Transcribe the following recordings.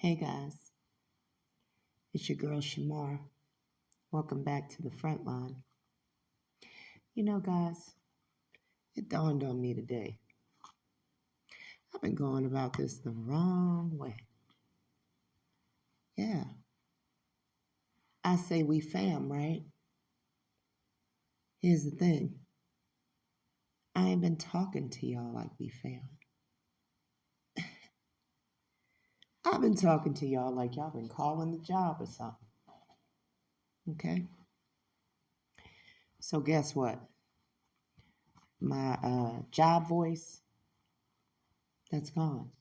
Hey guys, it's your girl Shamar. Welcome back to the Frontline. You know, guys, it dawned on me today. I've been going about this the wrong way. Yeah, I say we fam, right? Here's the thing, I ain't been talking to y'all like we fam. I've been talking to y'all like y'all been calling the job or something. Okay? So, guess what? My job voice, that's gone.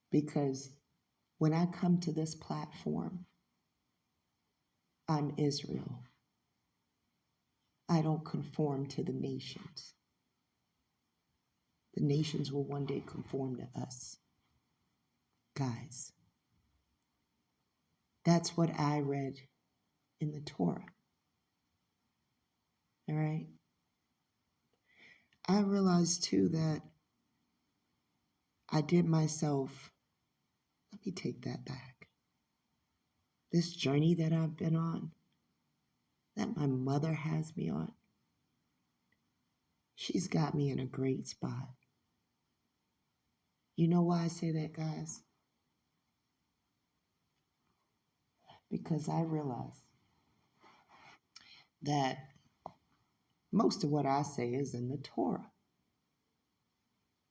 Because when I come to this platform, I'm Israel. I don't conform to the nations. The nations will one day conform to us. Guys, that's what I read in the Torah. All right? I realized too that I did myself, let me take that back. This journey that I've been on, that my mother has me on, she's got me in a great spot. You know why I say that, guys? Because I realize that most of what I say is in the Torah.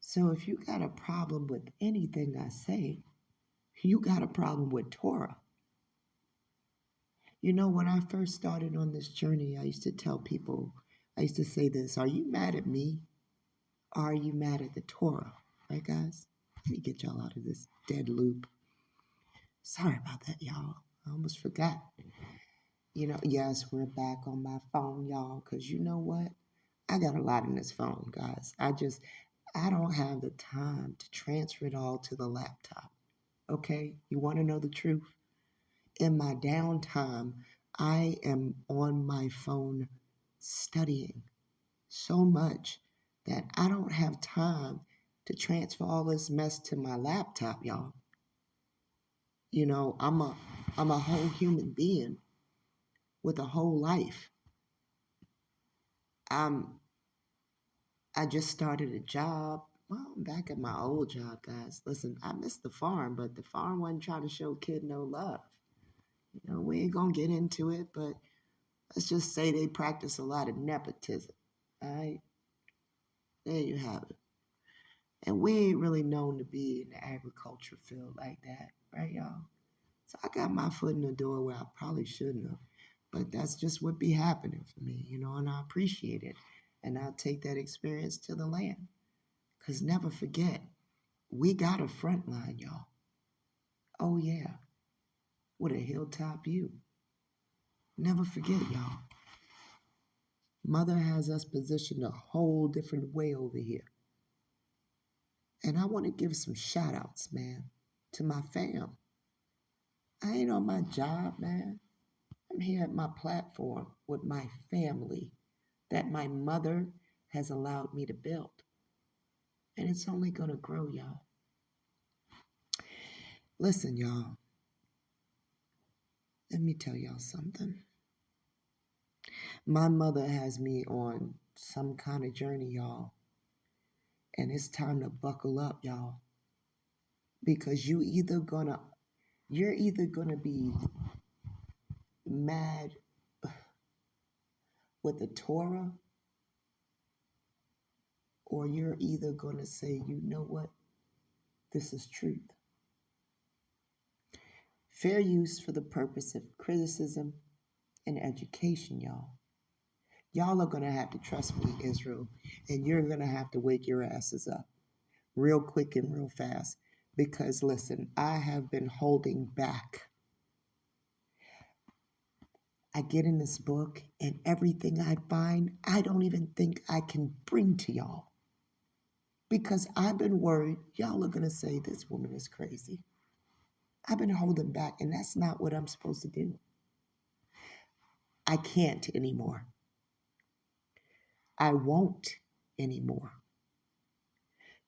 So if you got a problem with anything I say, you got a problem with Torah. You know, when I first started on this journey, I used to tell people, I used to say this, are you mad at me? Or are you mad at the Torah? Right, guys? Let me get y'all out of this dead loop. Sorry about that, y'all. I almost forgot. You know, yes, we're back on my phone, y'all, because you know what? I got a lot in this phone, guys. I don't have the time to transfer it all to the laptop. Okay? You want to know the truth? In my downtime, I am on my phone studying so much that I don't have time to transfer all this mess to my laptop, y'all. You know, I'm a whole human being with a whole life. I just started a job. Well, I'm back at my old job, guys. Listen, I missed the farm, but the farm wasn't trying to show kid no love. You know, we ain't gonna get into it, but let's just say they practice a lot of nepotism. All right? There you have it. And we ain't really known to be in the agriculture field like that, right, y'all? So I got my foot in the door where I probably shouldn't have. But that's just what be happening for me, you know, and I appreciate it. And I'll take that experience to the land. Because never forget, we got a front line, y'all. Oh, yeah. With a hilltop view. Never forget, y'all. Mother has us positioned a whole different way over here. And I want to give some shout outs, man, to my fam. I ain't on my job, man. I'm here at my platform with my family that my mother has allowed me to build. And it's only going to grow, y'all. Listen, y'all. Let me tell y'all something. My mother has me on some kind of journey, y'all. And it's time to buckle up, y'all. Because you're either gonna be mad with the Torah, or you're either gonna say, you know what? This is truth. Fair use for the purpose of criticism and education, y'all. Y'all are gonna have to trust me, Israel, and you're gonna have to wake your asses up real quick and real fast. Because listen, I have been holding back. I get in this book and everything I find, I don't even think I can bring to y'all. Because I've been worried, y'all are going to say this woman is crazy. I've been holding back, and that's not what I'm supposed to do. I can't anymore. I won't anymore.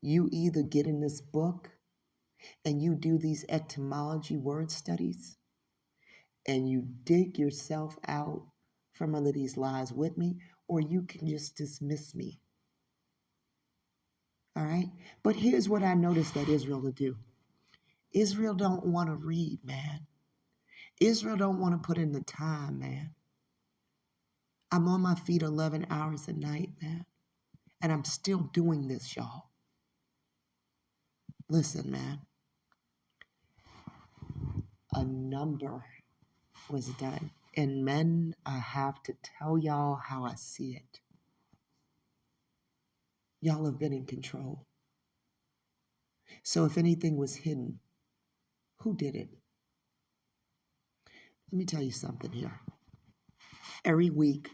You either get in this book and you do these etymology word studies and you dig yourself out from under these lies with me, or you can just dismiss me. All right? But here's what I noticed that Israel will do. Israel don't want to read, man. Israel don't want to put in the time, man. I'm on my feet 11 hours a night, man. And I'm still doing this, y'all. Listen, man. A number was done. And men, I have to tell y'all how I see it. Y'all have been in control. So if anything was hidden, who did it? Let me tell you something here. Every week,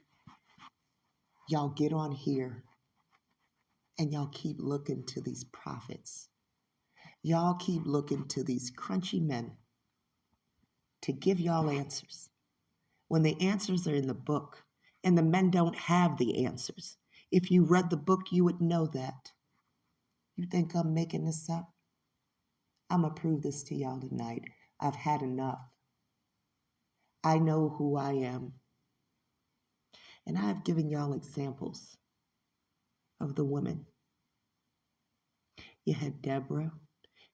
y'all get on here and y'all keep looking to these prophets. Y'all keep looking to these crunchy men to give y'all answers. When the answers are in the book, and the men don't have the answers. If you read the book, you would know that. You think I'm making this up? I'm going to prove this to y'all tonight. I've had enough. I know who I am. And I have given y'all examples of the women. You had Deborah.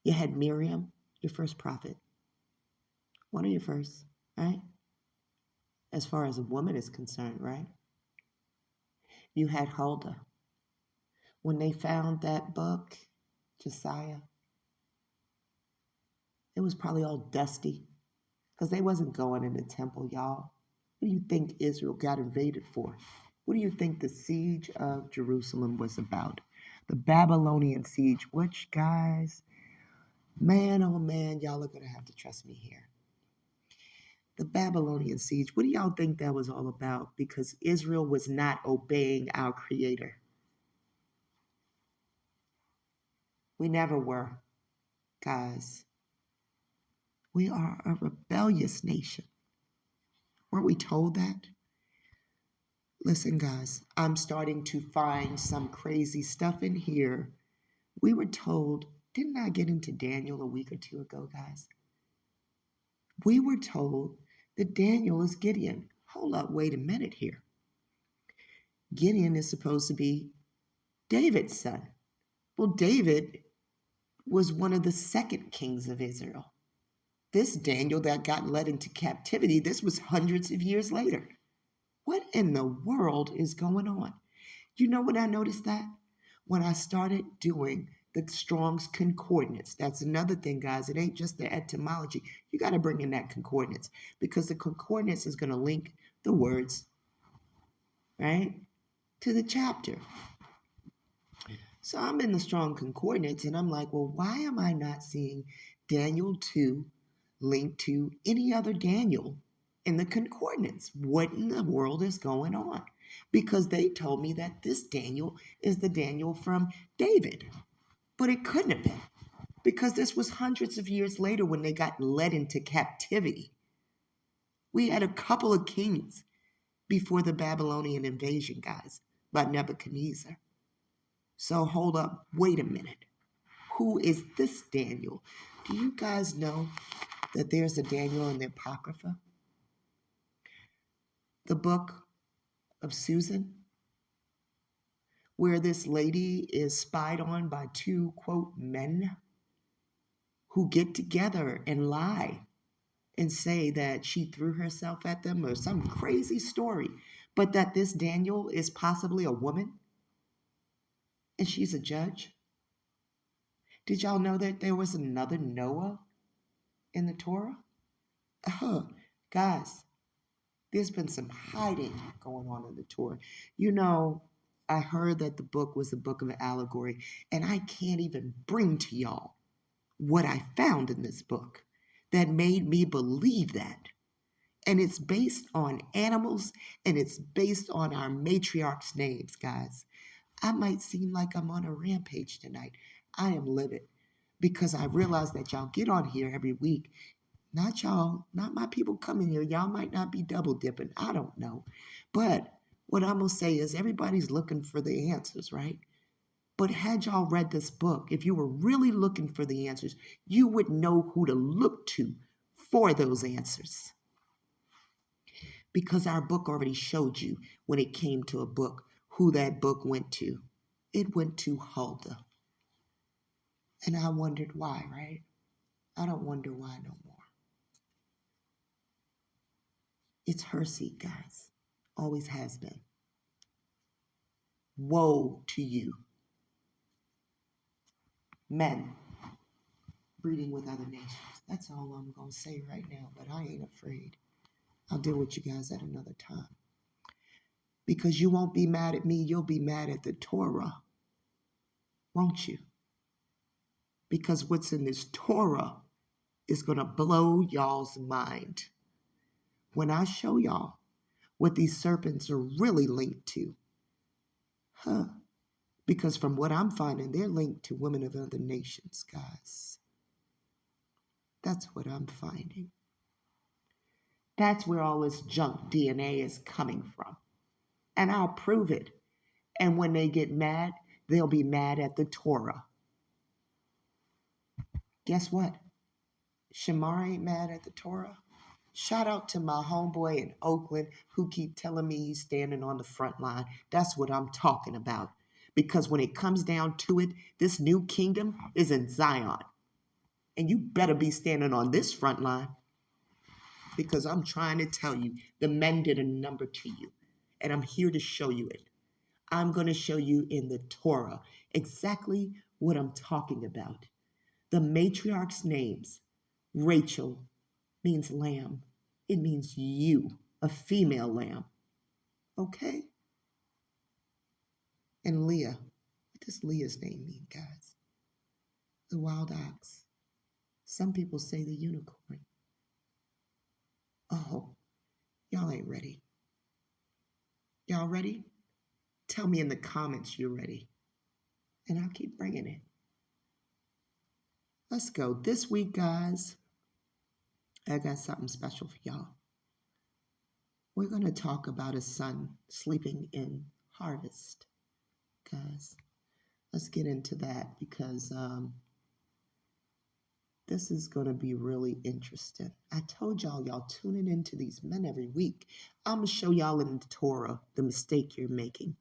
You had Miriam, your first prophet. One of your first, right? As far as a woman is concerned, right? You had Huldah. When they found that book, Josiah, it was probably all dusty because they wasn't going in the temple, y'all. What do you think Israel got invaded for? What do you think the siege of Jerusalem was about? The Babylonian siege, which, guys, man, oh man, y'all are going to have to trust me here. The Babylonian siege, what do y'all think that was all about? Because Israel was not obeying our Creator. We never were, guys. We are a rebellious nation. Weren't we told that? Listen, guys, I'm starting to find some crazy stuff in here. We were told, didn't I get into Daniel a week or two ago, guys? We were told that Daniel is Gideon. Hold up, wait a minute here. Gideon is supposed to be David's son. Well, David was one of the second kings of Israel. This Daniel that got led into captivity, this was hundreds of years later. What in the world is going on? You know what I noticed that? When I started doing the Strong's Concordance. That's another thing, guys. It ain't just the etymology. You got to bring in that concordance because the concordance is going to link the words, right, to the chapter. So I'm in the Strong Concordance and I'm like, well, why am I not seeing Daniel 2 linked to any other Daniel in the concordance? What in the world is going on? Because they told me that this Daniel is the Daniel from David. But it couldn't have been, because this was hundreds of years later when they got led into captivity. We had a couple of kings before the Babylonian invasion, guys, by Nebuchadnezzar. So hold up, wait a minute. Who is this Daniel? Do you guys know that there's a Daniel in the Apocrypha? The book of Susan, where this lady is spied on by two, quote, men who get together and lie and say that she threw herself at them or some crazy story, but that this Daniel is possibly a woman and she's a judge. Did y'all know that there was another Noah in the Torah? Guys, there's been some hiding going on in the Torah. You know, I heard that the book was a book of allegory, and I can't even bring to y'all what I found in this book that made me believe that. And it's based on animals, and it's based on our matriarchs' names, guys. I might seem like I'm on a rampage tonight. I am livid because I realize that y'all get on here every week. Not y'all, not my people coming here. Y'all might not be double dipping. I don't know. But what I'm going to say is everybody's looking for the answers, right? But had y'all read this book, if you were really looking for the answers, you would know who to look to for those answers. Because our book already showed you when it came to a book who that book went to. It went to Huldah. And I wondered why, right? I don't wonder why no more. It's her seat, guys. Always has been. Woe to you, men, breeding with other nations. That's all I'm going to say right now, but I ain't afraid. I'll deal with you guys at another time. Because you won't be mad at me, you'll be mad at the Torah, won't you? Because what's in this Torah is going to blow y'all's mind. When I show y'all what these serpents are really linked to, because from what I'm finding, they're linked to women of other nations, guys. That's what I'm finding. That's where all this junk DNA is coming from. And I'll prove it. And when they get mad, they'll be mad at the Torah. Guess what? Shamar ain't mad at the Torah. Shout out to my homeboy in Oakland who keep telling me he's standing on the front line. That's what I'm talking about. Because when it comes down to it, this new kingdom is in Zion. And you better be standing on this front line. Because I'm trying to tell you, the men did a number to you. And I'm here to show you it. I'm going to show you in the Torah exactly what I'm talking about. The matriarch's names, Rachel, means lamb. It means you, a female lamb. Okay? And Leah, what does Leah's name mean, guys? The wild ox. Some people say the unicorn. Oh, y'all ain't ready. Y'all ready? Tell me in the comments you're ready. And I'll keep bringing it. Let's go. This week, guys, I got something special for y'all. We're going to talk about a son sleeping in harvest. Guys, let's get into that because this is going to be really interesting. I told y'all tuning into these men every week. I'm going to show y'all in the Torah the mistake you're making.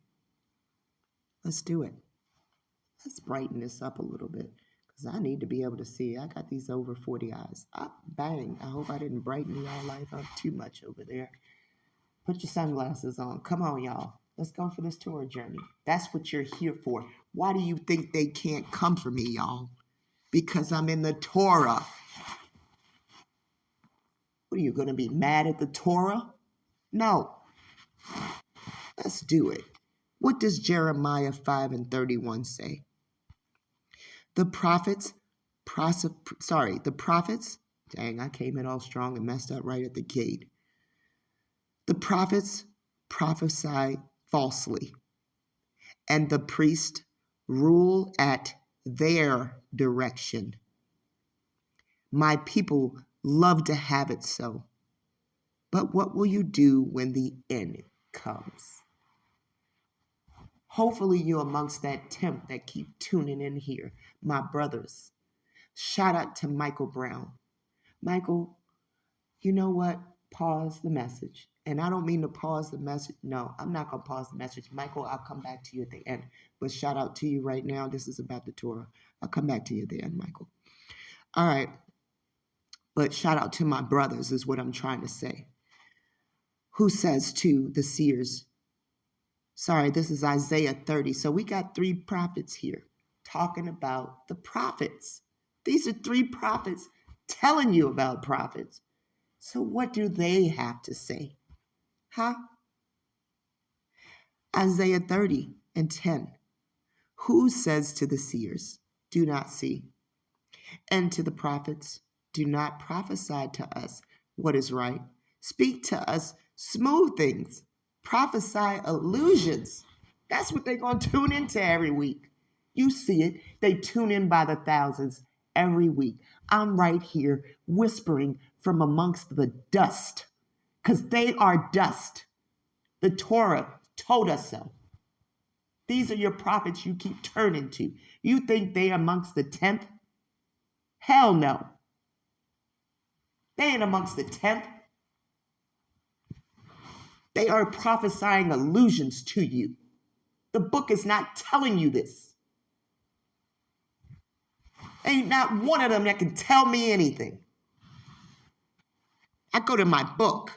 Let's do it. Let's brighten this up a little bit because I need to be able to see. I got these over 40 eyes. Bang. I hope I didn't brighten y'all life up too much over there. Put your sunglasses on. Come on, y'all. Let's go for this Torah journey. That's what you're here for. Why do you think they can't come for me, y'all? Because I'm in the Torah. What are you going to be mad at the Torah? No. Let's do it. What does Jeremiah 5:31 say? The prophets, dang, I came in all strong and messed up right at the gate. The prophets prophesy falsely, and the priests rule at their direction. My people love to have it so. But what will you do when the end comes? Hopefully you're amongst that temp that keep tuning in here, my brothers. Shout out to Michael Brown. Michael, you know what? Pause the message. And I don't mean to pause the message. No, I'm not going to pause the message. Michael, I'll come back to you at the end. But shout out to you right now. This is about the Torah. I'll come back to you at the end, Michael. All right. But shout out to my brothers is what I'm trying to say. Who says to the seers, sorry, this is Isaiah 30. So we got 3 prophets here talking about the prophets. These are 3 prophets telling you about prophets. So what do they have to say? Isaiah 30:10. Who says to the seers, do not see, and to the prophets, do not prophesy to us what is right. Speak to us smooth things. Prophesy illusions. That's what they're going to tune into every week. You see it. They tune in by the thousands every week. I'm right here whispering from amongst the dust because they are dust. The Torah told us so. These are your prophets you keep turning to. You think they amongst the 10th? Hell no. They ain't amongst the 10th. They are prophesying allusions to you. The book is not telling you this. Ain't not one of them that can tell me anything. I go to my book.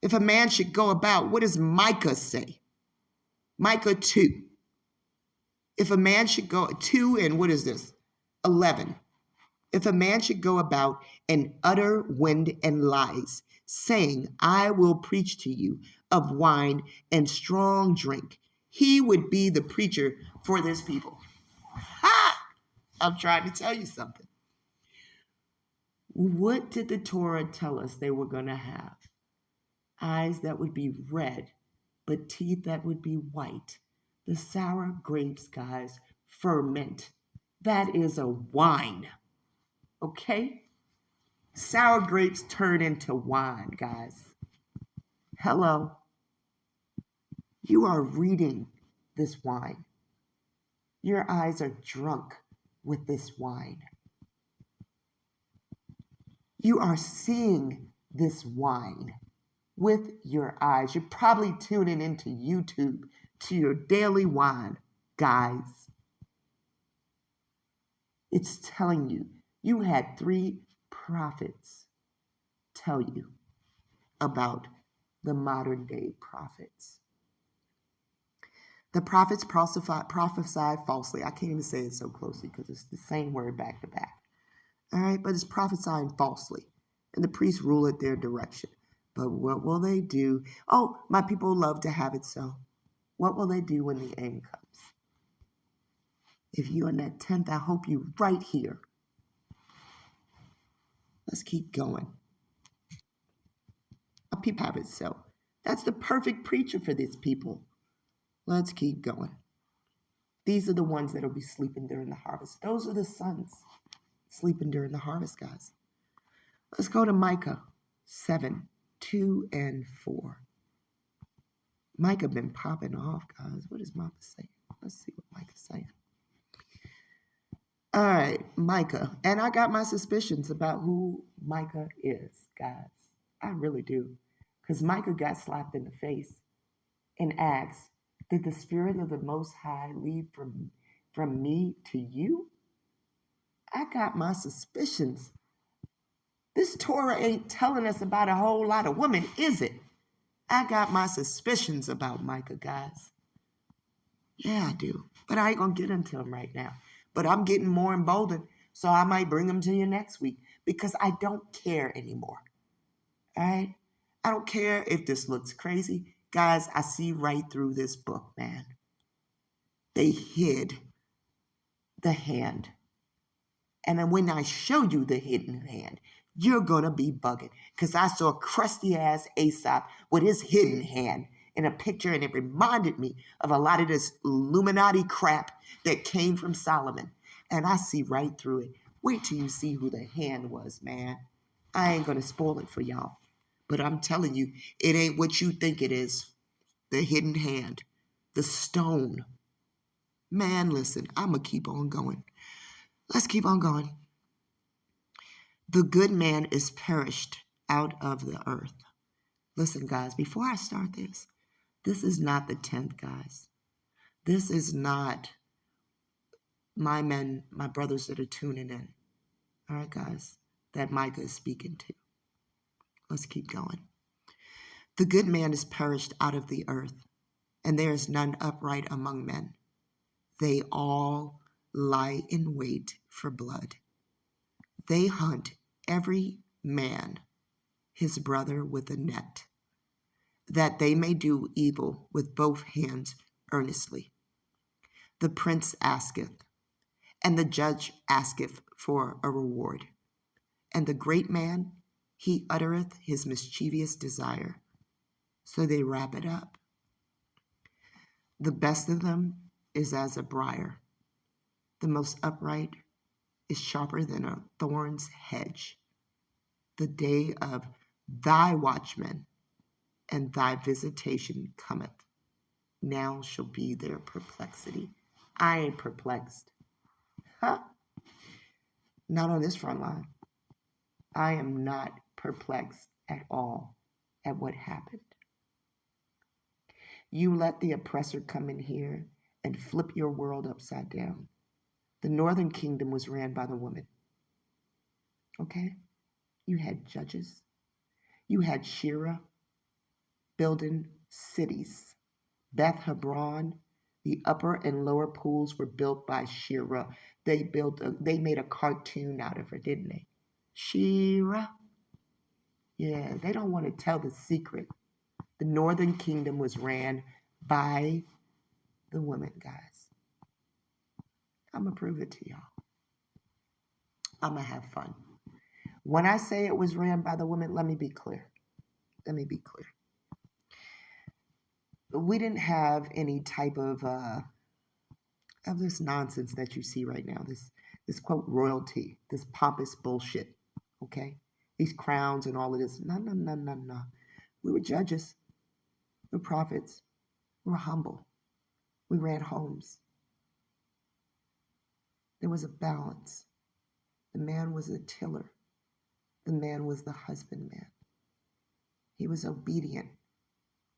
If a man should go about, what does Micah say? Micah 2. If a man should go, 2 and what is this? 11. If a man should go about and utter wind and lies, saying, I will preach to you of wine and strong drink, he would be the preacher for this people. Ha! I'm trying to tell you something. What did the Torah tell us they were going to have? Eyes that would be red, but teeth that would be white. The sour grapes, guys, ferment. That is a wine. Okay? Sour grapes turn into wine, guys. Hello. You are reading this wine. Your eyes are drunk with this wine. You are seeing this wine with your eyes. You're probably tuning into YouTube to your daily wine, guys. It's telling you. You had 3 prophets tell you about the modern day prophets. The prophets prophesy falsely. I can't even say it so closely because it's the same word back to back. All right, but it's prophesying falsely. And the priests rule it their direction. But what will they do? Oh, my people love to have it so. What will they do when the end comes? If you're in that 10th, I hope you right here. Let's keep going. My people have it so. That's the perfect preacher for these people. Let's keep going. These are the ones that will be sleeping during the harvest. Those are the sons sleeping during the harvest, guys. Let's go to Micah 7, 2 and 4. Micah been popping off, guys. What is Micah saying? Let's see what Micah's saying. All right, Micah. And I got my suspicions about who Micah is, guys. I really do. Because Micah got slapped in the face and asked, did the Spirit of the Most High leave from me to you? I got my suspicions. This Torah ain't telling us about a whole lot of women, is it? I got my suspicions about Micah, guys. Yeah, I do. But I ain't going to get into them right now. But I'm getting more emboldened, so I might bring them to you next week because I don't care anymore. All right? I don't care if this looks crazy. Guys, I see right through this book, man. They hid the hand. And then when I show you the hidden hand, you're going to be bugging. Because I saw crusty-ass Aesop with his hidden hand in a picture, and it reminded me of a lot of this Illuminati crap that came from Solomon. And I see right through it. Wait till you see who the hand was, man. I ain't going to spoil it for y'all. But I'm telling you, it ain't what you think it is. The hidden hand. The stone. Man, listen, I'm going to keep on going. Let's keep on going. The good man is perished out of the earth. Listen, guys, before I start this is not the 10th, guys. This is not my men, my brothers that are tuning in. All right, guys, that Micah is speaking to. Let's keep going. The good man is perished out of the earth, and there is none upright among men. They all lie in wait for blood. They hunt every man his brother with a net, that they may do evil with both hands earnestly. The prince asketh, and the judge asketh for a reward. And the great man, he uttereth his mischievous desire. So they wrap it up. The best of them is as a briar. The most upright is sharper than a thorn's hedge. The day of thy watchmen and thy visitation cometh. now shall be their perplexity. I ain't perplexed. Huh? Not on this front line. I am not perplexed at all at what happened. You let the oppressor come in here and flip your world upside down. The northern kingdom was ran by the woman. Okay? You had judges. You had Shira building cities. Beth Hebron, the upper and lower pools were built by Shira. They made a cartoon out of her, didn't they? Shira. Yeah, they don't want to tell the secret. The northern kingdom was ran by the women, guys. I'm going to prove it to y'all. I'm going to have fun. When I say it was ran by the women, let me be clear. We didn't have any type of this nonsense that you see right now, this quote royalty, this pompous bullshit, okay? These crowns and all of this. No. We were judges. We were prophets. We were humble. We ran homes. There was a balance. The man was a tiller. The man was the husbandman. He was obedient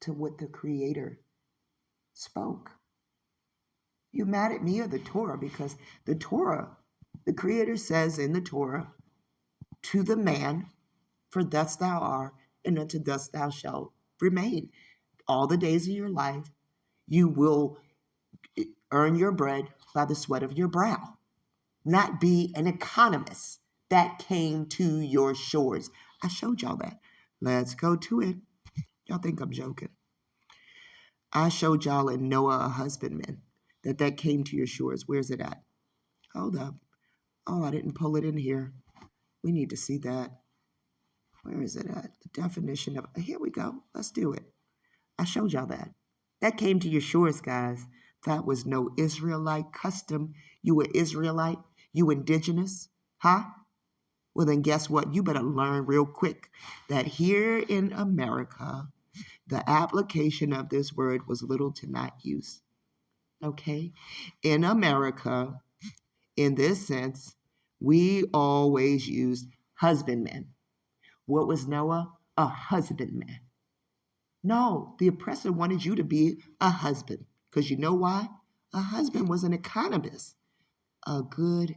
to what the Creator spoke. You mad at me or the Torah? Because the Torah, the Creator says in the Torah, to the man, for thus thou art, and unto thus thou shalt remain. All the days of your life, you will earn your bread by the sweat of your brow, not be an economist that came to your shores. I showed y'all that. Let's go to it. Y'all think I'm joking. I showed y'all in Noah, a husbandman, that came to your shores. Where's it at? Hold up. Oh, I didn't pull it in here. We need to see that. Where is it at? The definition of, here we go. Let's do it. I showed y'all that. That came to your shores, guys. That was no Israelite custom. You were Israelite. You indigenous. Huh? Well, then guess what? You better learn real quick that here in America, the application of this word was little to not use. Okay? In America, in this sense, we always used husbandman. What was Noah? A husbandman. No, the oppressor wanted you to be a husband. Because you know why? A husband was an economist, a good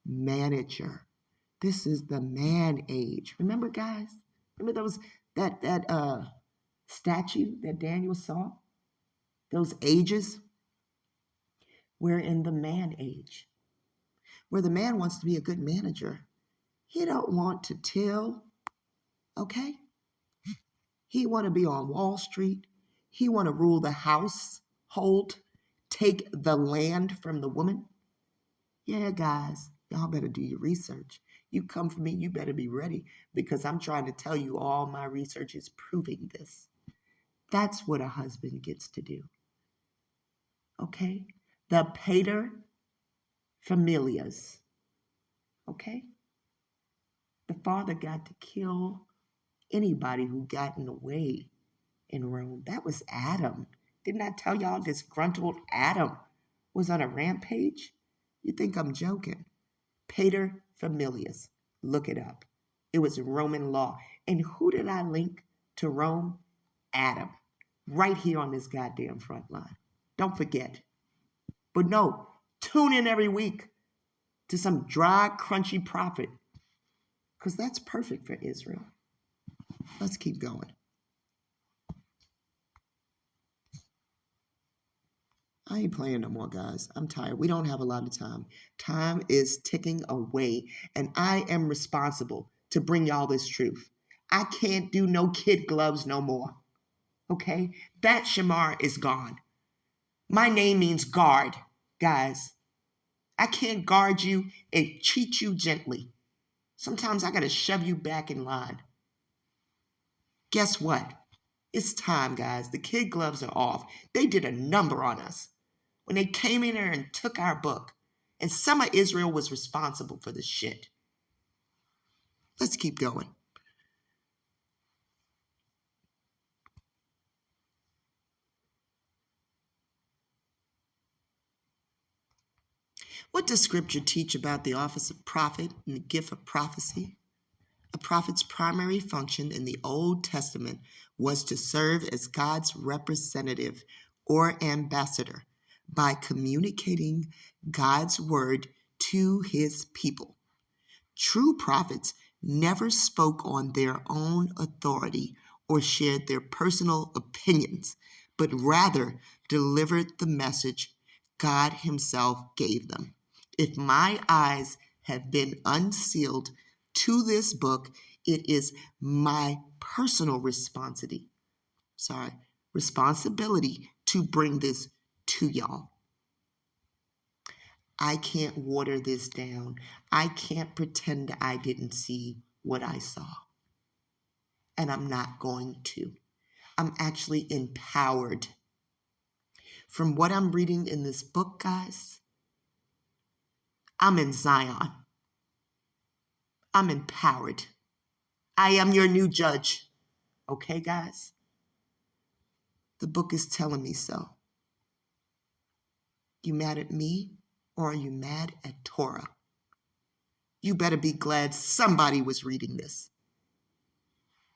manager. This is the man age. Remember, guys? Remember that statue that Daniel saw? Those ages? We're in the man age, where the man wants to be a good manager. He don't want to till, okay? He want to be on Wall Street. He want to rule the household, take the land from the woman. Yeah, guys, y'all better do your research. You come for me, you better be ready, because I'm trying to tell you all my research is proving this. That's what a husband gets to do. Okay? The pater familias. Okay? The father got to kill anybody who got in the way in Rome. That was Adam. Didn't I tell y'all disgruntled Adam was on a rampage? You think I'm joking? Pater familias. Look it up. It was Roman law. And who did I link to Rome? Adam. Right here on this goddamn front line. Don't forget. But no, tune in every week to some dry, crunchy prophet, because that's perfect for Israel. Let's keep going. I ain't playing no more, guys. I'm tired. We don't have a lot of time. Time is ticking away, and I am responsible to bring y'all this truth. I can't do no kid gloves no more. Okay? That shamar is gone. My name means guard, guys. I can't guard you and treat you gently. Sometimes I gotta shove you back in line. Guess what? It's time, guys. The kid gloves are off. They did a number on us when they came in there and took our book. And some of Israel was responsible for this shit. Let's keep going. What does Scripture teach about the office of prophet and the gift of prophecy? A prophet's primary function in the Old Testament was to serve as God's representative or ambassador by communicating God's word to his people. True prophets never spoke on their own authority or shared their personal opinions, but rather delivered the message God himself gave them. If my eyes have been unsealed to this book, it is my personal responsibility to bring this to y'all. I can't water this down. I can't pretend I didn't see what I saw. And I'm not going to. I'm actually empowered. From what I'm reading in this book, guys, I'm in Zion. I'm empowered. I am your new judge. Okay, guys? The book is telling me so. You mad at me or are you mad at Torah? You better be glad somebody was reading this.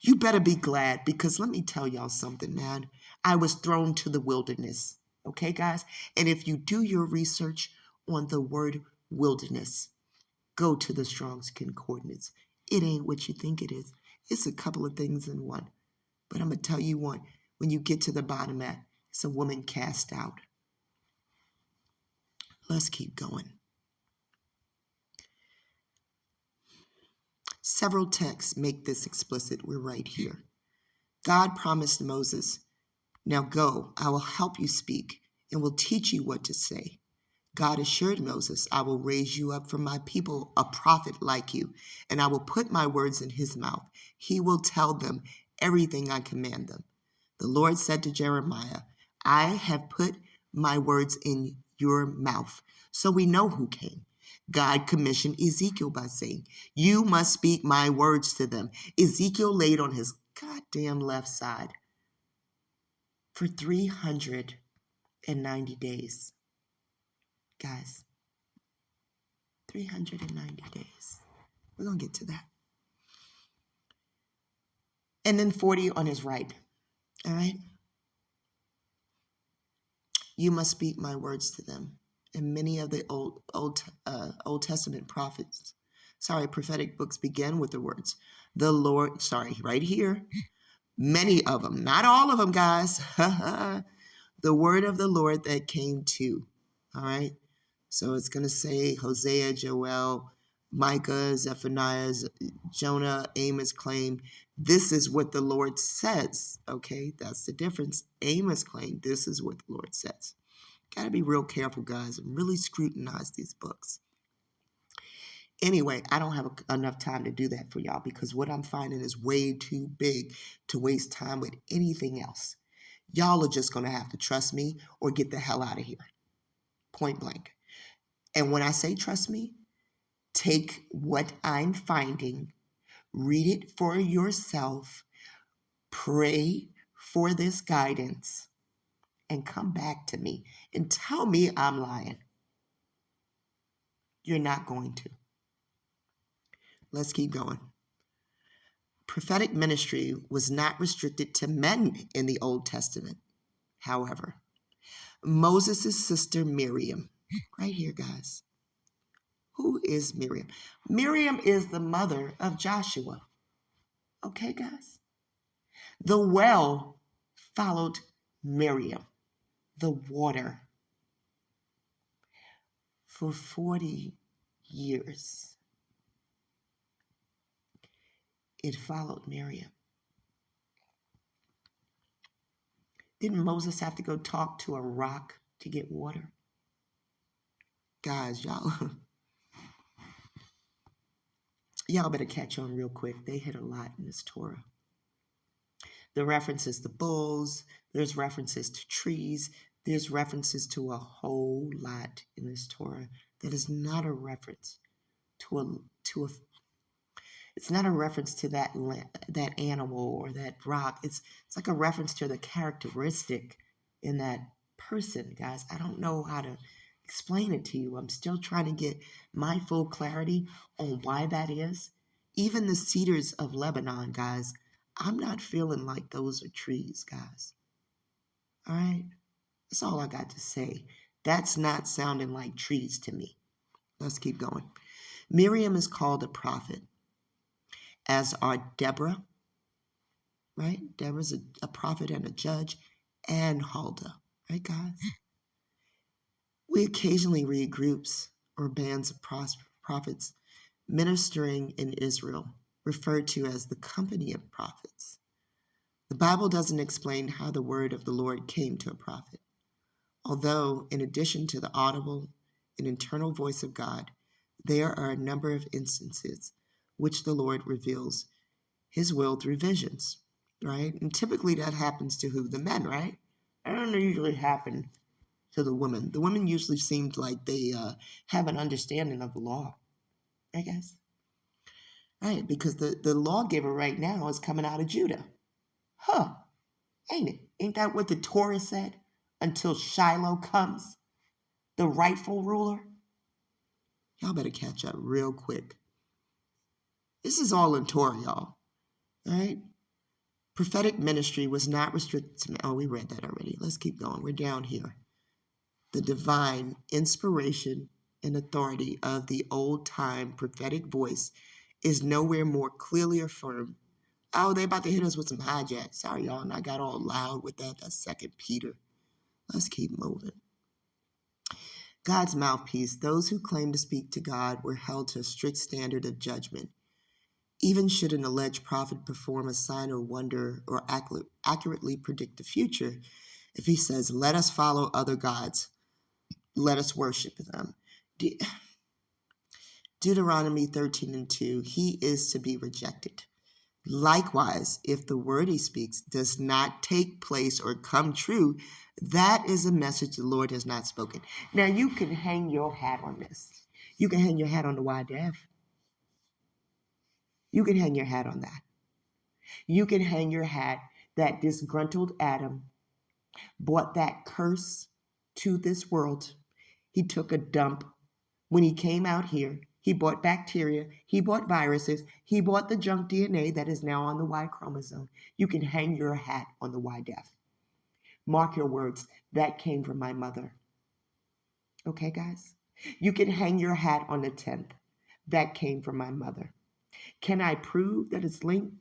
You better be glad, because let me tell y'all something, man. I was thrown to the wilderness. Okay, guys? And if you do your research on the word wilderness, go to the Strong's Concordance. It ain't what you think it is. It's a couple of things in one. But I'm going to tell you one. When you get to the bottom of it, it's a woman cast out. Let's keep going. Several texts make this explicit. We're right here. God promised Moses, "Now go, I will help you speak and will teach you what to say." God assured Moses, "I will raise you up from my people a prophet like you, and I will put my words in his mouth. He will tell them everything I command them." The Lord said to Jeremiah, "I have put my words in your mouth." So we know who came. God commissioned Ezekiel by saying, "You must speak my words to them." Ezekiel laid on his goddamn left side for 390 days. Guys, 390 days. We're going to get to that. And then 40 on his right. All right? "You must speak my words to them." And many of the Old Testament prophetic books begin with the words, "The Lord," right here. Many of them, not all of them, guys. "The word of the Lord that came to." All right? So it's going to say Hosea, Joel, Micah, Zephaniah, Jonah, Amos claim, "This is what the Lord says." Okay, that's the difference. Amos claimed, "This is what the Lord says." Got to be real careful, guys, and really scrutinize these books. Anyway, I don't have enough time to do that for y'all, because what I'm finding is way too big to waste time with anything else. Y'all are just going to have to trust me or get the hell out of here. Point blank. And when I say trust me, take what I'm finding, read it for yourself, pray for this guidance, and come back to me and tell me I'm lying. You're not going to. Let's keep going. Prophetic ministry was not restricted to men in the Old Testament. However, Moses' sister Miriam, right here, guys. Who is Miriam? Miriam is the mother of Joshua. Okay, guys? The well followed Miriam, the water, for 40 years. It followed Miriam. Didn't Moses have to go talk to a rock to get water? Guys, y'all better catch on real quick. They hit a lot in this Torah. The references to bulls, there's references to trees, there's references to a whole lot in this Torah that is not a reference it's not a reference to that animal or that rock. It's like a reference to the characteristic in that person, guys. I don't know how to explain it to you. I'm still trying to get my full clarity on why that is. Even the cedars of Lebanon, guys, I'm not feeling like those are trees, guys. All right? That's all I got to say. That's not sounding like trees to me. Let's keep going. Miriam is called a prophet, as are Deborah, right? Deborah's a prophet and a judge, and Huldah, right, guys? We occasionally read groups or bands of prophets ministering in Israel, referred to as the company of prophets. The Bible doesn't explain how the word of the Lord came to a prophet, although, in addition to the audible and internal voice of God, there are a number of instances which the Lord reveals his will through visions, right? And typically that happens to who? The men, right? That doesn't usually happen to the women. The women usually seemed like they have an understanding of the law, I guess. Right, because the lawgiver right now is coming out of Judah. Huh, ain't it? Ain't that what the Torah said? Until Shiloh comes, the rightful ruler? Y'all better catch up real quick. This is all in Torah, y'all. All right? Prophetic ministry was not restricted to men. Oh, we read that already. Let's keep going. We're down here. The divine inspiration and authority of the old-time prophetic voice is nowhere more clearly affirmed. Oh, they about to hit us with some hijacks. Sorry, y'all, and I got all loud with that. That's 2 Peter. Let's keep moving. God's mouthpiece. Those who claim to speak to God were held to a strict standard of judgment. Even should an alleged prophet perform a sign or wonder or accurately predict the future, if he says, let us follow other gods, let us worship them. Deuteronomy 13:2, he is to be rejected. Likewise, if the word he speaks does not take place or come true, that is a message the Lord has not spoken. Now, you can hang your hat on this. You can hang your hat on the YDF. You can hang your hat on that. You can hang your hat that disgruntled Adam brought that curse to this world. He took a dump. When he came out here, he brought bacteria, he brought viruses, he brought the junk DNA that is now on the Y chromosome. You can hang your hat on the YDF. Mark your words, that came from my mother. Okay, guys? You can hang your hat on the 10th. That came from my mother. Can I prove that it's linked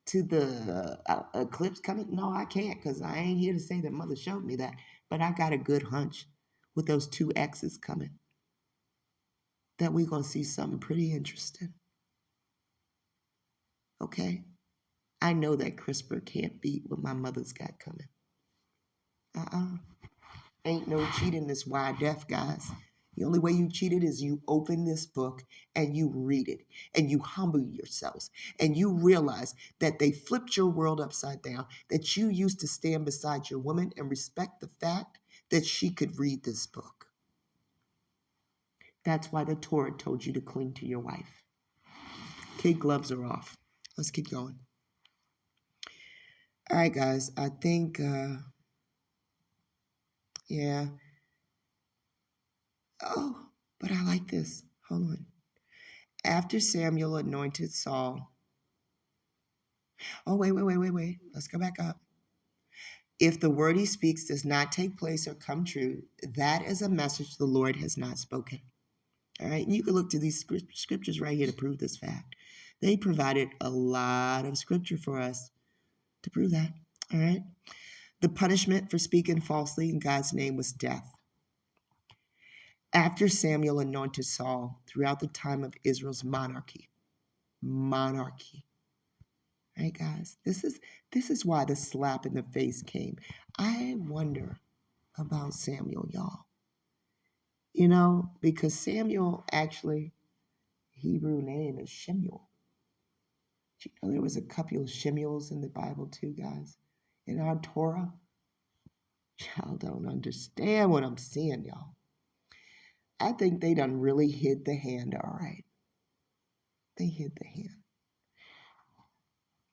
to the eclipse coming? No, I can't, because I ain't here to say that mother showed me that. But I got a good hunch with those 2 X's coming that we're going to see something pretty interesting. Okay? I know that CRISPR can't beat what my mother's got coming. Ain't no cheating this YDF, guys. The only way you cheat it is you open this book and you read it and you humble yourselves and you realize that they flipped your world upside down, that you used to stand beside your woman and respect the fact that she could read this book. That's why the Torah told you to cling to your wife. Kid gloves are off. Let's keep going. All right, guys, I think, yeah. Oh, but I like this. Hold on. After Samuel anointed Saul. Oh, wait. Let's go back up. If the word he speaks does not take place or come true, that is a message the Lord has not spoken. All right. And you can look to these scriptures right here to prove this fact. They provided a lot of scripture for us to prove that. All right. The punishment for speaking falsely in God's name was death. After Samuel anointed Saul throughout the time of Israel's monarchy. Right, guys? This is why the slap in the face came. I wonder about Samuel, y'all. You know, because Samuel actually, Hebrew name is Shemuel. Do you know there was a couple of Shemuels in the Bible too, guys? In our Torah? Y'all don't understand what I'm seeing, y'all. I think they done really hid the hand, all right. They hid the hand.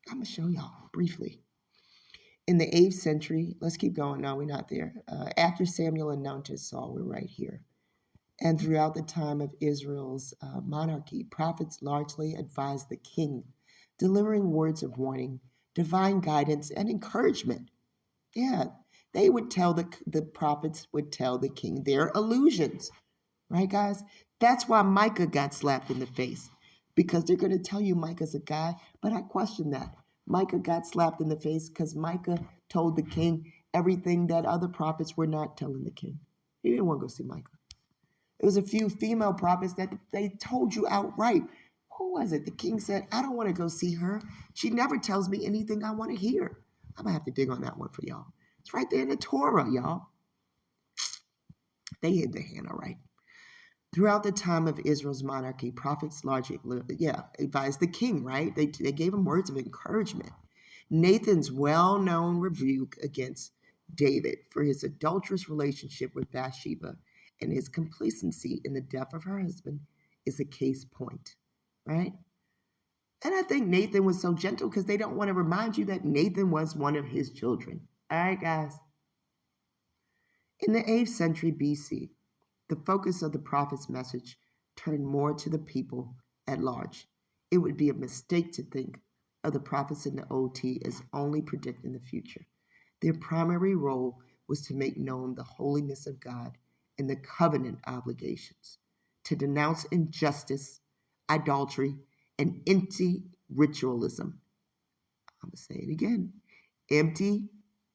I'm going to show y'all briefly. In the 8th century, let's keep going. No, we're not there. After Samuel anointed Saul, we're right here. And throughout the time of Israel's monarchy, prophets largely advised the king, delivering words of warning, divine guidance, and encouragement. Yeah, they would tell the prophets would tell the king their illusions, right, guys? That's why Micah got slapped in the face, because they're going to tell you Micah's a guy, but I question that. Micah got slapped in the face because Micah told the king everything that other prophets were not telling the king. He didn't want to go see Micah. There was a few female prophets that they told you outright. Who was it? The king said, I don't want to go see her. She never tells me anything I want to hear. I'm going to have to dig on that one for y'all. It's right there in the Torah, y'all. They hid their hand, all right. Throughout the time of Israel's monarchy, prophets largely, advised the king, right? They gave him words of encouragement. Nathan's well-known rebuke against David for his adulterous relationship with Bathsheba and his complacency in the death of her husband is a case point, right? And I think Nathan was so gentle because they don't want to remind you that Nathan was one of his children. All right, guys. In the 8th century BC, the focus of the prophet's message turned more to the people at large. It would be a mistake to think of the prophets in the OT as only predicting the future. Their primary role was to make known the holiness of God and the covenant obligations, to denounce injustice, idolatry, and empty ritualism. I'm going to say it again. Empty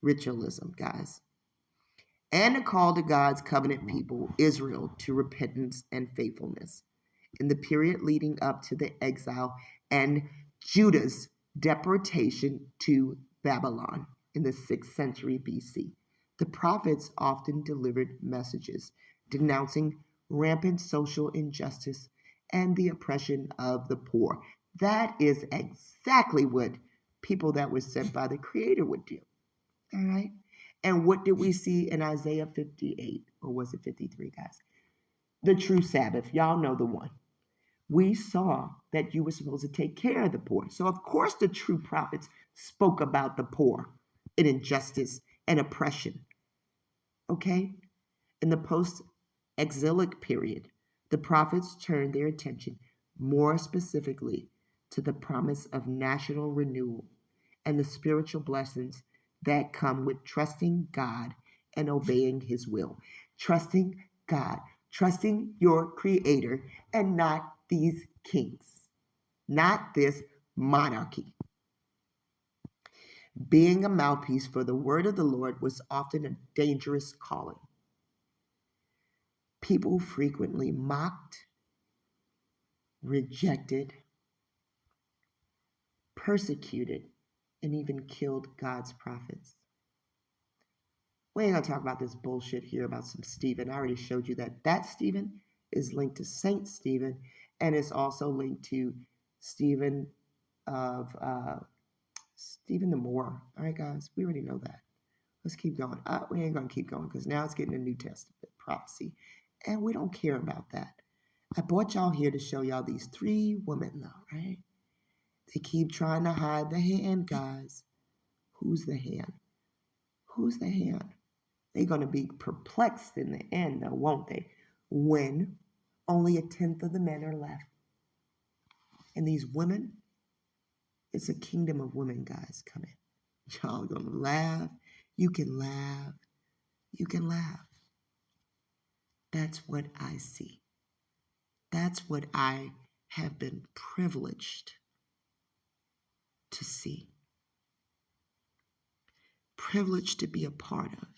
ritualism, guys. And a call to God's covenant people, Israel, to repentance and faithfulness. In the period leading up to the exile and Judah's deportation to Babylon in the 6th century BC, the prophets often delivered messages denouncing rampant social injustice and the oppression of the poor. That is exactly what people that were sent by the Creator would do. All right? And what did we see in Isaiah 58? Or was it 53, guys? The true Sabbath. Y'all know the one. We saw that you were supposed to take care of the poor. So, of course, the true prophets spoke about the poor and injustice and oppression. Okay? In the post-exilic period, the prophets turned their attention more specifically to the promise of national renewal and the spiritual blessings that come with trusting God and obeying his will. Trusting God, trusting your creator, and not these kings, not this monarchy. Being a mouthpiece for the word of the Lord was often a dangerous calling. People frequently mocked, rejected, persecuted, and even killed God's prophets. We ain't going to talk about this bullshit here about some Stephen. I already showed you that Stephen is linked to Saint Stephen, and it's also linked to Stephen of Stephen the Moor. All right, guys, we already know that. Let's keep going. We ain't going to keep going because now it's getting a New Testament prophecy, and we don't care about that. I brought y'all here to show y'all these 3 women, though, right? They keep trying to hide the hand, guys. Who's the hand? Who's the hand? They're going to be perplexed in the end, though, won't they? When only 1/10 of the men are left. And these women, it's a kingdom of women, guys, coming. Y'all going to laugh. You can laugh. You can laugh. That's what I see. That's what I have been privileged to see. Privileged to be a part of.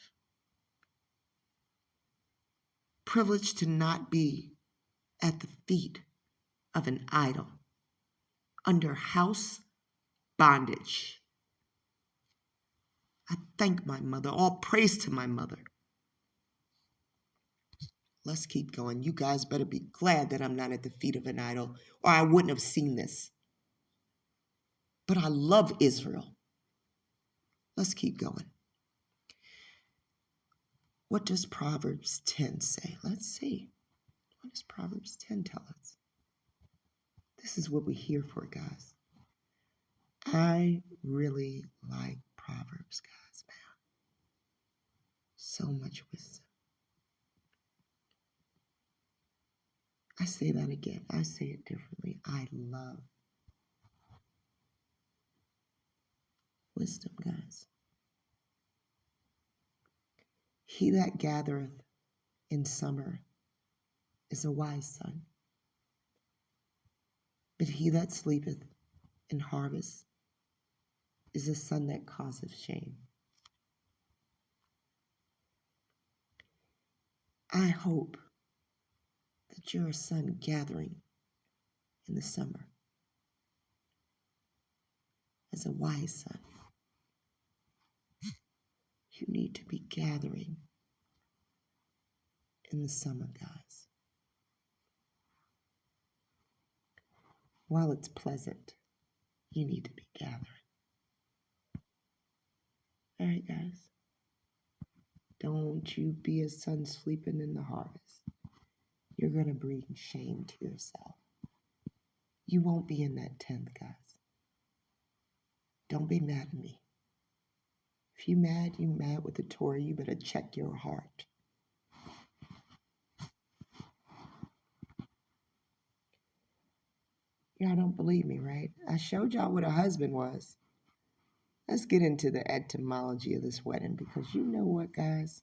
Privileged to not be at the feet of an idol, under house bondage. I thank my mother. All praise to my mother. Let's keep going. You guys better be glad that I'm not at the feet of an idol, or I wouldn't have seen this. But I love Israel. Let's keep going. What does Proverbs 10 say? Let's see. What does Proverbs 10 tell us? This is what we're here for, guys. I really like Proverbs, guys, man. So much wisdom. I say that again. I say it differently. I love wisdom, guys. He that gathereth in summer is a wise son, but he that sleepeth in harvest is a son that causeth shame. I hope that you're a son gathering in the summer as a wise son. You need to be gathering in the summer, guys. While it's pleasant, you need to be gathering. All right, guys. Don't you be a son sleeping in the harvest. You're going to bring shame to yourself. You won't be in that 10th, guys. Don't be mad at me. If you mad with the Torah, you better check your heart. Y'all don't believe me, right? I showed y'all what a husband was. Let's get into the etymology of this wedding, because you know what, guys?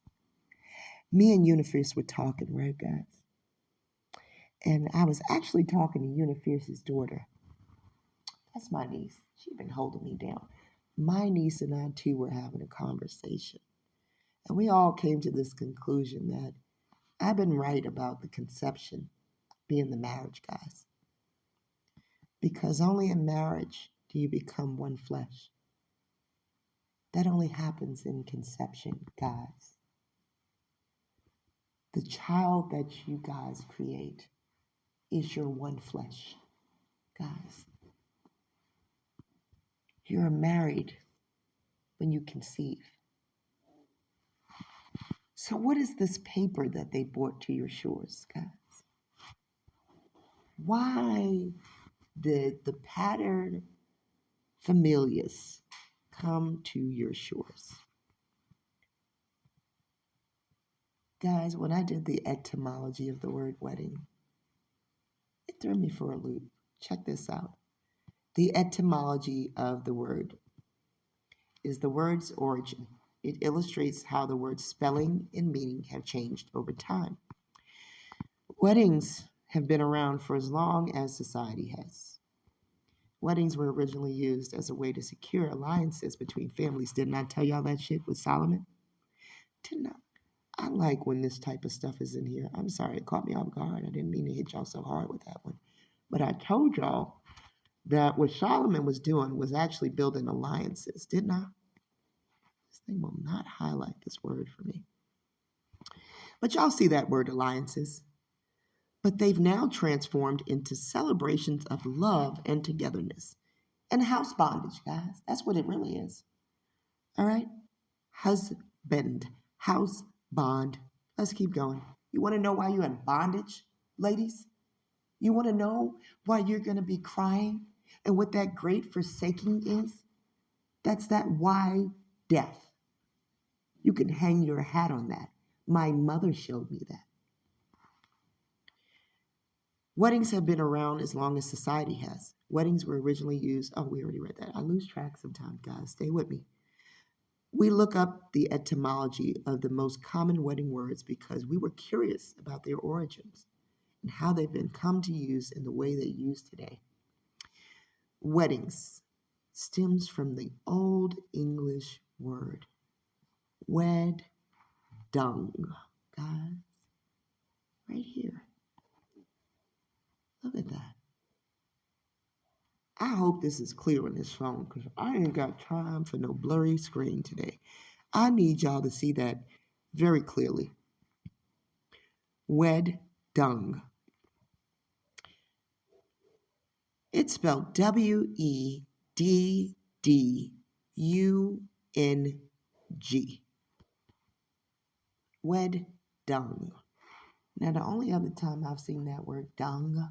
Me and Universe were talking, right, guys? And I was actually talking to Universe's daughter. That's my niece. She's been holding me down. My niece and I, too, were having a conversation. And we all came to this conclusion that I've been right about the conception being the marriage, guys. Because only in marriage do you become one flesh. That only happens in conception, guys. The child that you guys create is your one flesh, guys. You're married when you conceive. So what is this paper that they brought to your shores, guys? Why did the pater familias come to your shores? Guys, when I did the etymology of the word wedding, it threw me for a loop. Check this out. The etymology of the word is the word's origin. It illustrates how the word's spelling and meaning have changed over time. Weddings have been around for as long as society has. Weddings were originally used as a way to secure alliances between families. Didn't I tell y'all that shit with Solomon? Didn't I? I like when this type of stuff is in here. I'm sorry, it caught me off guard. I didn't mean to hit y'all so hard with that one. But I told y'all that what Solomon was doing was actually building alliances, didn't I? This thing will not highlight this word for me. But y'all see that word, alliances. But they've now transformed into celebrations of love and togetherness. And house bondage, guys. That's what it really is. All right? Husband, house, bond. Let's keep going. You want to know why you're in bondage, ladies? You want to know why you're going to be crying and what that great forsaking is? That's that why death. You can hang your hat on that. My mother showed me that. Weddings have been around as long as society has. Weddings were originally used. Oh, we already read that. I lose track sometimes, guys. Stay with me. We look up the etymology of the most common wedding words because we were curious about their origins and how they've been come to use in the way they use today. Weddings stems from the Old English word wed dung. Guys, right here. Look at that. I hope this is clear on this phone because I ain't got time for no blurry screen today. I need y'all to see that very clearly. Wed dung. It's spelled Weddung. Wed dung. Now, the only other time I've seen that word dung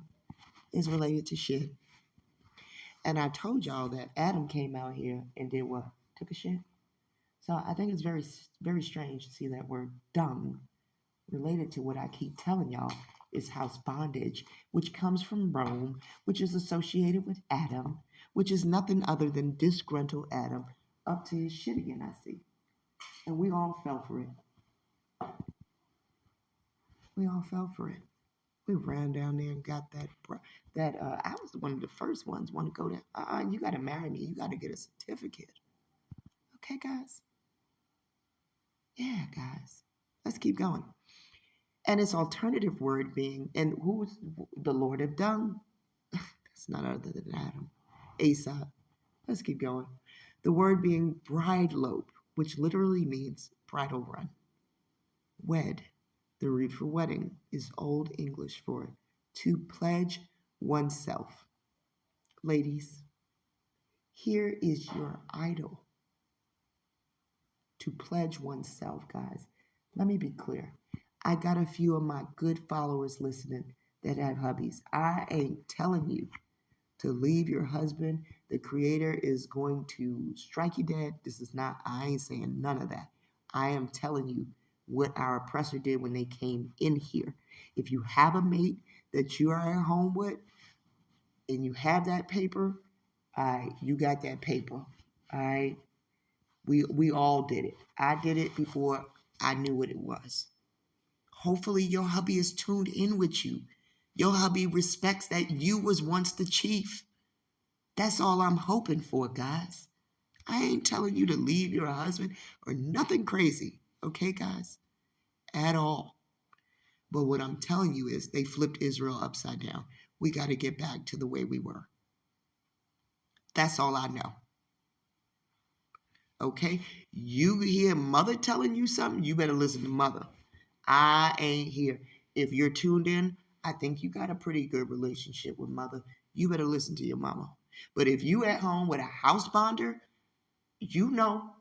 is related to shit. And I told y'all that Adam came out here and did what? Took a shit. So I think it's very, very strange to see that word dung related to what I keep telling y'all is house bondage, which comes from Rome, which is associated with Adam, which is nothing other than disgruntled Adam up to his shit again, I see. And we all fell for it. We all fell for it. We ran down there and got that. I was one of the first ones want to go there. You got to marry me. You got to get a certificate. Okay, guys. Yeah, guys. Let's keep going. And its alternative word being, and who's the Lord have done? That's not other than Adam. Aesop. Let's keep going. The word being bridelope, which literally means bridal run. Wed, the root for wedding, is Old English for to pledge oneself. Ladies, here is your idol. To pledge oneself, guys. Let me be clear. I got a few of my good followers listening that have hubbies. I ain't telling you to leave your husband. The Creator is going to strike you dead. This is not, I ain't saying none of that. I am telling you what our oppressor did when they came in here. If you have a mate that you are at home with and you have that paper, you got that paper. All right. We all did it. I did it before I knew what it was. Hopefully your hubby is tuned in with you. Your hubby respects that you was once the chief. That's all I'm hoping for, guys. I ain't telling you to leave your husband or nothing crazy, okay, guys? At all. But what I'm telling you is they flipped Israel upside down. We got to get back to the way we were. That's all I know. Okay? You hear mother telling you something, you better listen to mother. I ain't here. If you're tuned in, I think you got a pretty good relationship with mother. You better listen to your mama. But if you at home with a house bonder, you know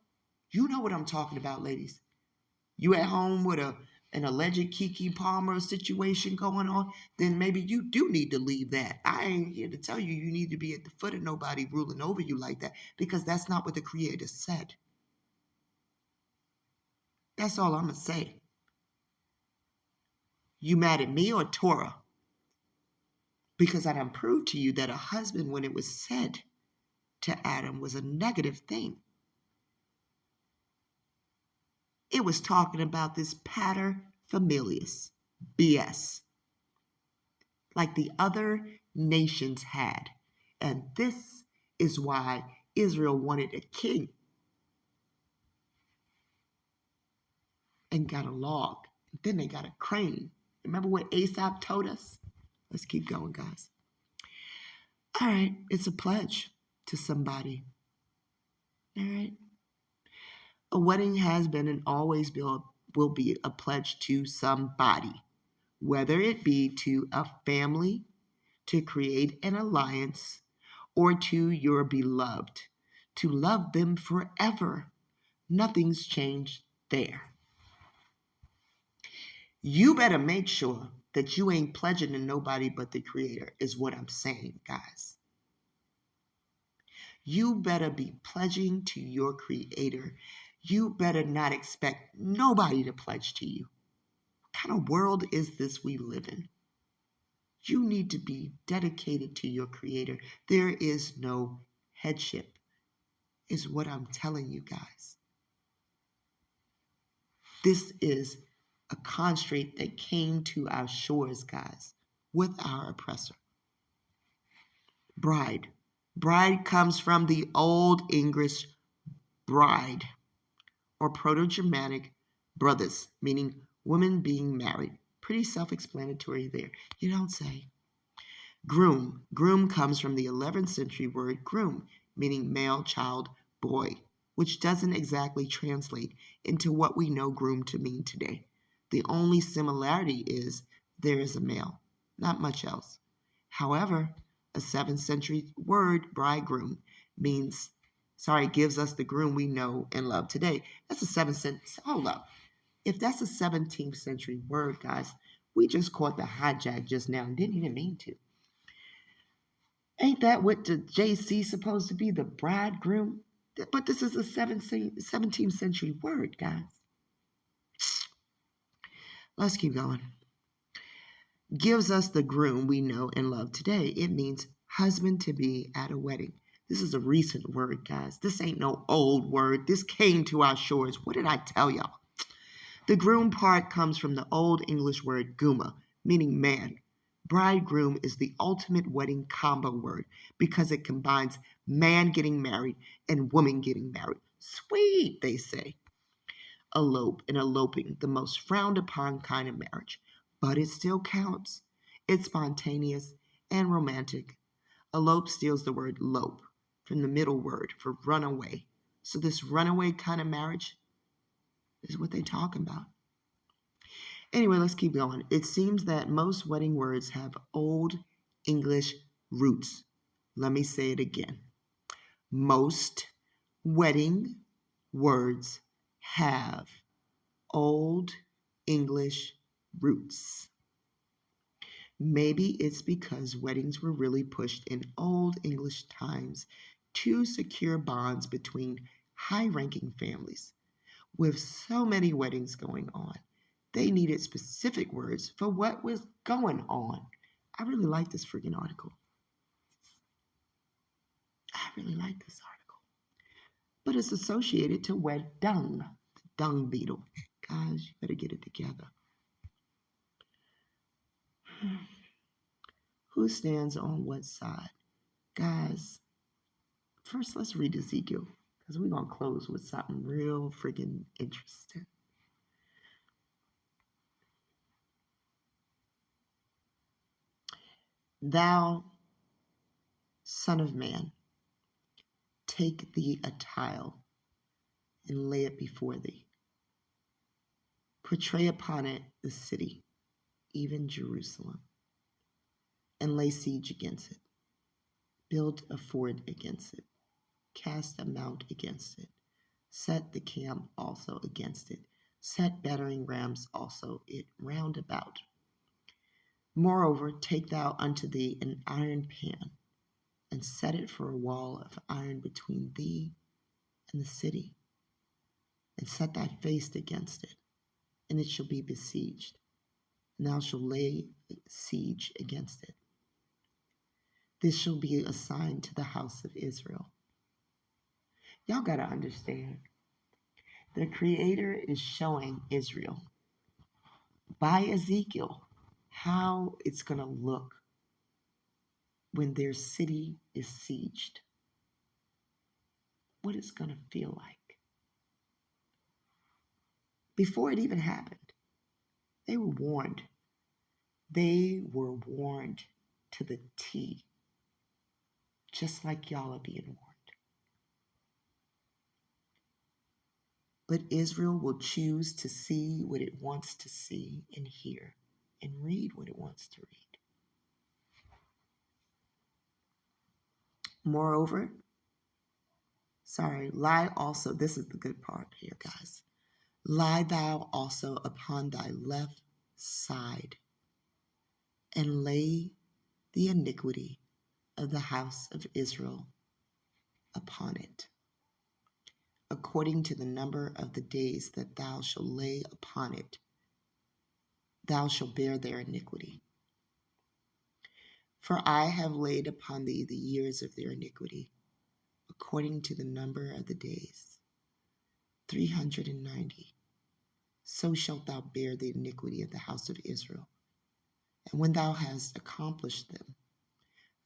what I'm talking about, ladies. You at home with an alleged Kiki Palmer situation going on, then maybe you do need to leave that. I ain't here to tell you you need to be at the foot of nobody ruling over you like that, because that's not what the Creator said. That's all I'm going to say. You mad at me or Torah? Because I done proved to you that a husband, when it was said to Adam, was a negative thing. It was talking about this pater familias, BS, like the other nations had. And this is why Israel wanted a king and got a log. Then they got a crane. Remember what Aesop told us? Let's keep going, guys. All right, it's a pledge to somebody. All right. A wedding has been and always will be a pledge to somebody, whether it be to a family, to create an alliance, or to your beloved, to love them forever. Nothing's changed there. You better make sure that you ain't pledging to nobody but the Creator, is what I'm saying, guys. You better be pledging to your Creator. You better not expect nobody to pledge to you. What kind of world is this we live in? You need to be dedicated to your Creator. There is no headship, is what I'm telling you guys. This is a constraint that came to our shores, guys, with our oppressor. Bride. Bride comes from the Old English bride, or Proto-Germanic brothers, meaning women being married. Pretty self-explanatory there. You don't say. Groom. Groom comes from the 11th century word groom, meaning male, child, boy, which doesn't exactly translate into what we know groom to mean today. The only similarity is there is a male, not much else. However, a 7th century word, bridegroom, gives us the groom we know and love today. That's a 7th century, hold up. If that's a 17th century word, guys, we just caught the hijack just now and didn't even mean to. Ain't that what the JC supposed to be, the bridegroom? But this is a 17th century word, guys. Let's keep going. gives us the groom we know and love today. It means husband-to-be at a wedding. This is a recent word, guys. This ain't no old word. This came to our shores. What did I tell y'all? The groom part comes from the Old English word guma, meaning man. Bridegroom is the ultimate wedding combo word because it combines man getting married and woman getting married. Sweet, they say. Elope and eloping, the most frowned upon kind of marriage. But it still counts. It's spontaneous and romantic. Elope steals the word lope from the middle word for runaway. So this runaway kind of marriage is what they talk about. Anyway, let's keep going. It seems that most wedding words have Old English roots. Let me say it again. Most wedding words have Old English roots. Maybe it's because weddings were really pushed in Old English times to secure bonds between high-ranking families. With so many weddings going on, they needed specific words for what was going on. I really like this freaking article. I really like this article. But it's associated to wet dung, the dung beetle. Guys, you better get it together. Who stands on what side? Guys, first let's read Ezekiel, because we're going to close with something real freaking interesting. Thou, son of man, take thee a tile and lay it before thee. Portray upon it the city, even Jerusalem, and lay siege against it. Build a fort against it. Cast a mount against it. Set the camp also against it. Set battering rams also it round about. Moreover, take thou unto thee an iron pan, and set it for a wall of iron between thee and the city. And set thy face against it, and it shall be besieged, and thou shalt lay siege against it. This shall be a sign to the house of Israel. Y'all got to understand, the Creator is showing Israel by Ezekiel how it's going to look when their city is sieged. What it's going to feel like. Before it even happened, they were warned. They were warned to the T, just like y'all are being warned. But Israel will choose to see what it wants to see and hear, and read what it wants to read. Moreover, lie also, this is the good part here, guys. Lie thou also upon thy left side, and lay the iniquity of the house of Israel upon it, according to the number of the days that thou shalt lay upon it, thou shalt bear their iniquity. For I have laid upon thee the years of their iniquity, according to the number of the days, 390. So shalt thou bear the iniquity of the house of Israel. And when thou hast accomplished them,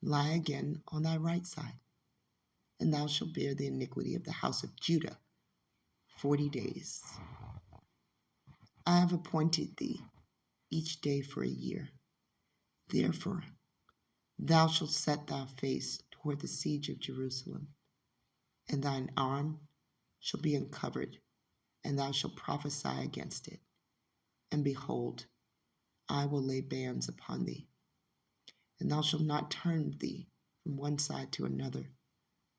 lie again on thy right side, and thou shalt bear the iniquity of the house of Judah 40 days. I have appointed thee each day for a year. Therefore, thou shalt set thy face toward the siege of Jerusalem, and thine arm shall be uncovered, and thou shalt prophesy against it. And behold, I will lay bands upon thee, and thou shalt not turn thee from one side to another,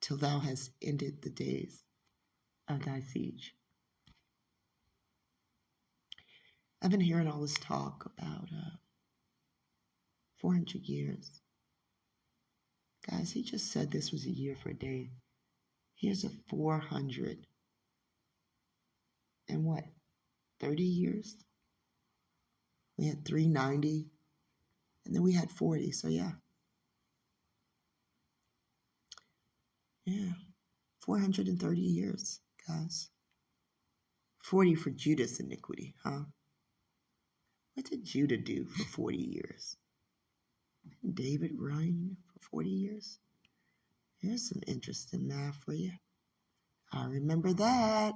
till thou hast ended the days of thy siege. I've been hearing all this talk about 400 years. Guys, he just said this was a year for a day. Here's a 400 and what, 30 years? We had 390. And then we had 40. So yeah. Yeah. 430 years, guys. 40 for Judah's iniquity, huh? What did Judah do for 40 years? Didn't David reign for 40 years? Here's some interesting math for you. I remember that.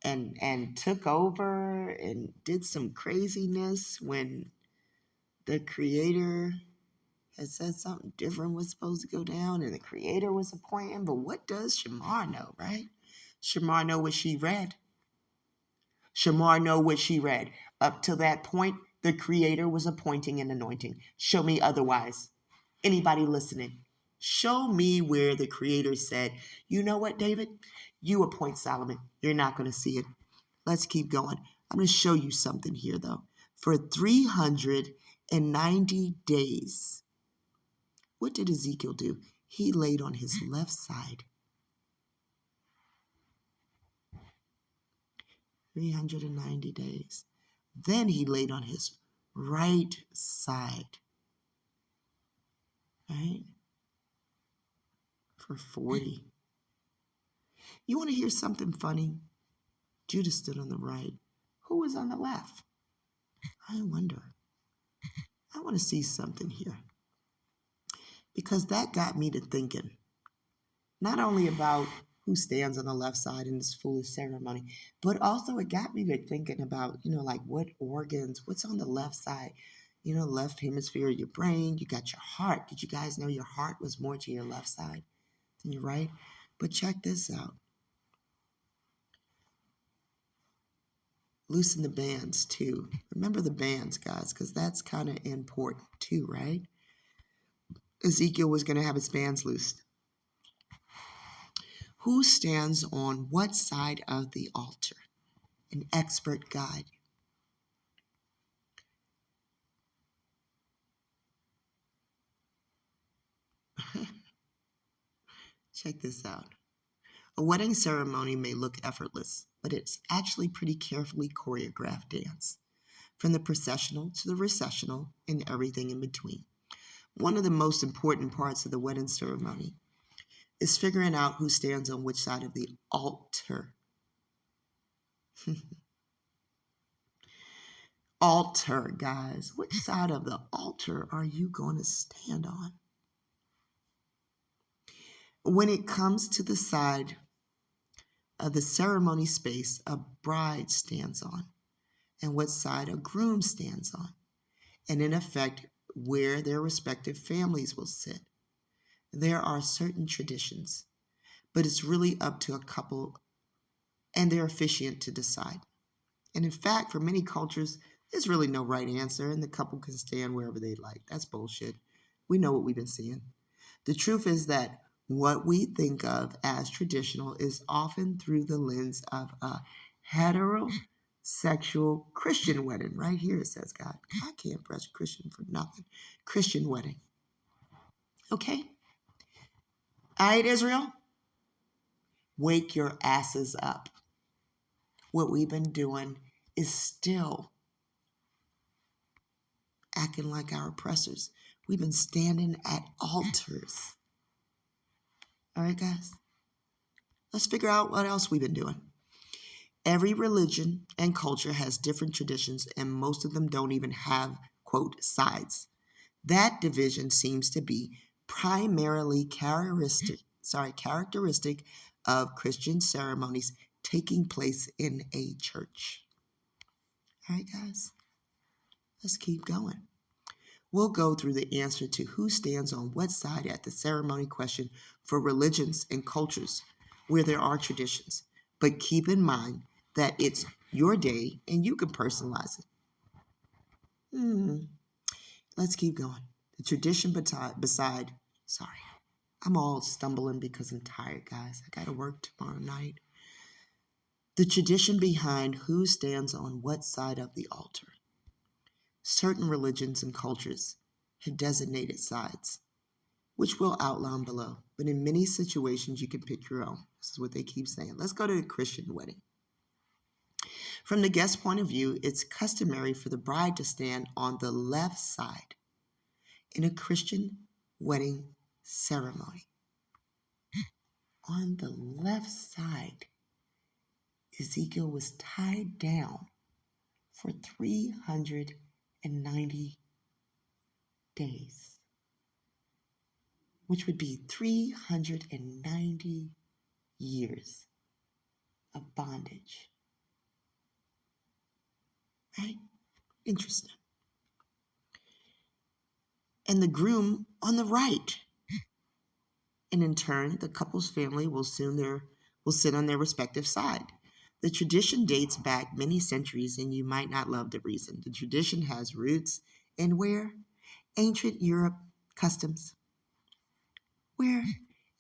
And took over and did some craziness when the creator had said something different was supposed to go down and the creator was appointing. But what does Shamar know, right? Shamar know what she read. Shamar know what she read. Up to that point, the creator was appointing and anointing. Show me otherwise. Anybody listening? Show me where the creator said, you know what, David? You appoint Solomon. You're not going to see it. Let's keep going. I'm going to show you something here, though. For 390 days, what did Ezekiel do? He laid on his left side. 390 days. Then he laid on his right side. Right? For 40. You want to hear something funny? Judah stood on the right. Who was on the left? I wonder. I want to see something here. Because that got me to thinking. Not only about who stands on the left side in this foolish ceremony, but also it got me to thinking about, like what organs, what's on the left side, left hemisphere of your brain. You got your heart. Did you guys know your heart was more to your left side than your right? But check this out. Loosen the bands too. Remember the bands, guys, because that's kind of important too, right? Ezekiel was going to have his bands loosed. Who stands on what side of the altar? An expert guide. Check this out. A wedding ceremony may look effortless, but it's actually pretty carefully choreographed dance, from the processional to the recessional and everything in between. One of the most important parts of the wedding ceremony is figuring out who stands on which side of the altar. Altar, guys. Which side of the altar are you going to stand on? When it comes to the side of the ceremony space a bride stands on, and what side a groom stands on, and in effect, where their respective families will sit. There are certain traditions, but it's really up to a couple and their officiant to decide. And in fact, for many cultures, there's really no right answer, and the couple can stand wherever they like. That's bullshit. We know what we've been seeing. The truth is that what we think of as traditional is often through the lens of a heterosexual Christian wedding. Right here it says, God, I can't brush Christian for nothing. Christian wedding. Okay? All right, Israel? Wake your asses up. What we've been doing is still acting like our oppressors. We've been standing at altars. All right, guys? Let's figure out what else we've been doing. Every religion and culture has different traditions, and most of them don't even have, quote, sides. That division seems to be primarily characteristic of Christian ceremonies taking place in a church. All right, guys, let's keep going. We'll go through the answer to who stands on what side at the ceremony question for religions and cultures where there are traditions. But keep in mind that it's your day and you can personalize it. Let's keep going. The tradition beside, sorry, I'm all stumbling because I'm tired, guys. I got to work tomorrow night. The tradition behind who stands on what side of the altar. Certain religions and cultures have designated sides, which we'll outline below. But in many situations, you can pick your own. This is what they keep saying. Let's go to the Christian wedding. From the guest's point of view, it's customary for the bride to stand on the left side in a Christian wedding ceremony. On the left side, Ezekiel was tied down for 390 days, which would be 390 years of bondage. Right? Interesting. And the groom on the right. And in turn, the couple's family will sit on their respective side. The tradition dates back many centuries, and you might not love the reason. The tradition has roots in where? Ancient Europe customs. Where?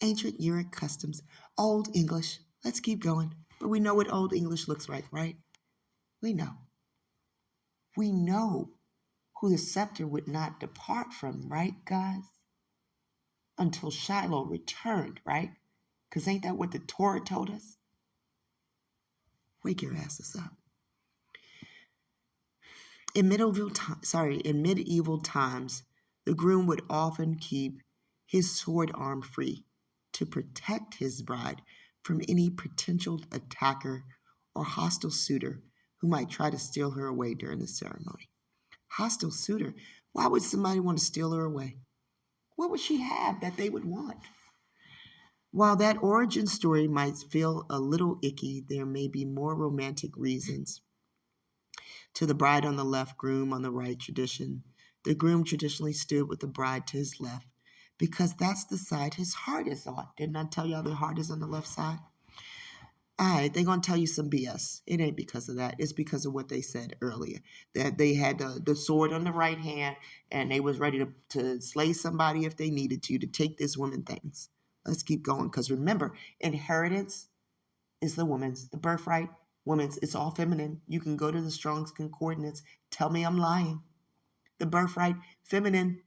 Ancient Europe customs. Old English. Let's keep going. But we know what Old English looks like, right? We know. We know who the scepter would not depart from, right, guys? Until Shiloh returned, right? Because ain't that what the Torah told us? Wake your asses up. In medieval times, the groom would often keep his sword arm free to protect his bride from any potential attacker or hostile suitor who might try to steal her away during the ceremony. Hostile suitor? Why would somebody want to steal her away? What would she have that they would want? While that origin story might feel a little icky, there may be more romantic reasons. To the bride on the left, groom on the right tradition. The groom traditionally stood with the bride to his left because that's the side his heart is on. Didn't I tell y'all the heart is on the left side? All right, they're going to tell you some BS. It ain't because of that. It's because of what they said earlier, that they had the sword on the right hand and they was ready to slay somebody if they needed to take this woman things. Let's keep going because remember, inheritance is the woman's, the birthright, woman's. It's all feminine. You can go to the Strong's Concordance. Tell me I'm lying. The birthright, feminine.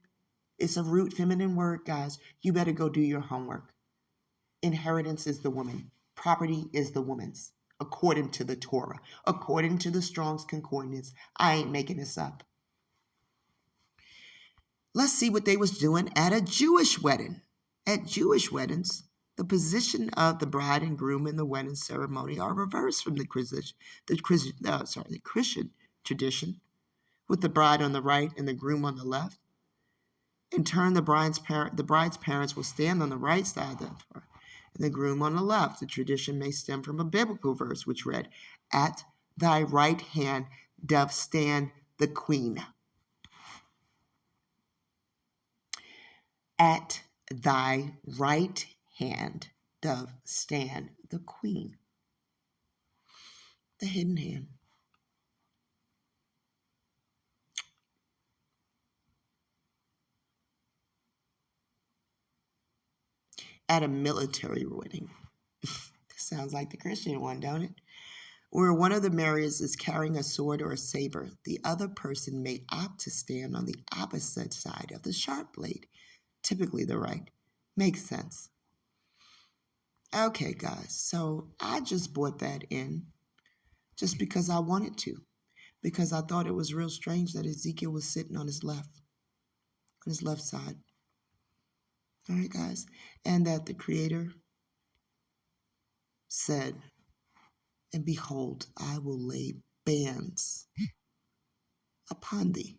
It's a root feminine word, guys. You better go do your homework. Inheritance is the woman. Property is the woman's, according to the Torah, according to the Strong's Concordance. I ain't making this up. Let's see what they was doing at a Jewish wedding. At Jewish weddings, the position of the bride and groom in the wedding ceremony are reversed from the Christian tradition, with the bride on the right and the groom on the left. In turn, the bride's parents will stand on the right side of the door, and the groom on the left. The tradition may stem from a biblical verse which read, "At thy right hand doth stand the queen." At thy right hand doth stand the queen. The hidden hand. At a military wedding. Sounds like the Christian one, don't it? Where one of the marriers is carrying a sword or a saber, the other person may opt to stand on the opposite side of the sharp blade, typically the right. Makes sense. Okay, guys, so I just brought that in just because I wanted to, because I thought it was real strange that Ezekiel was sitting on his left side. All right, guys, and that the Creator said, "And behold, I will lay bands upon thee,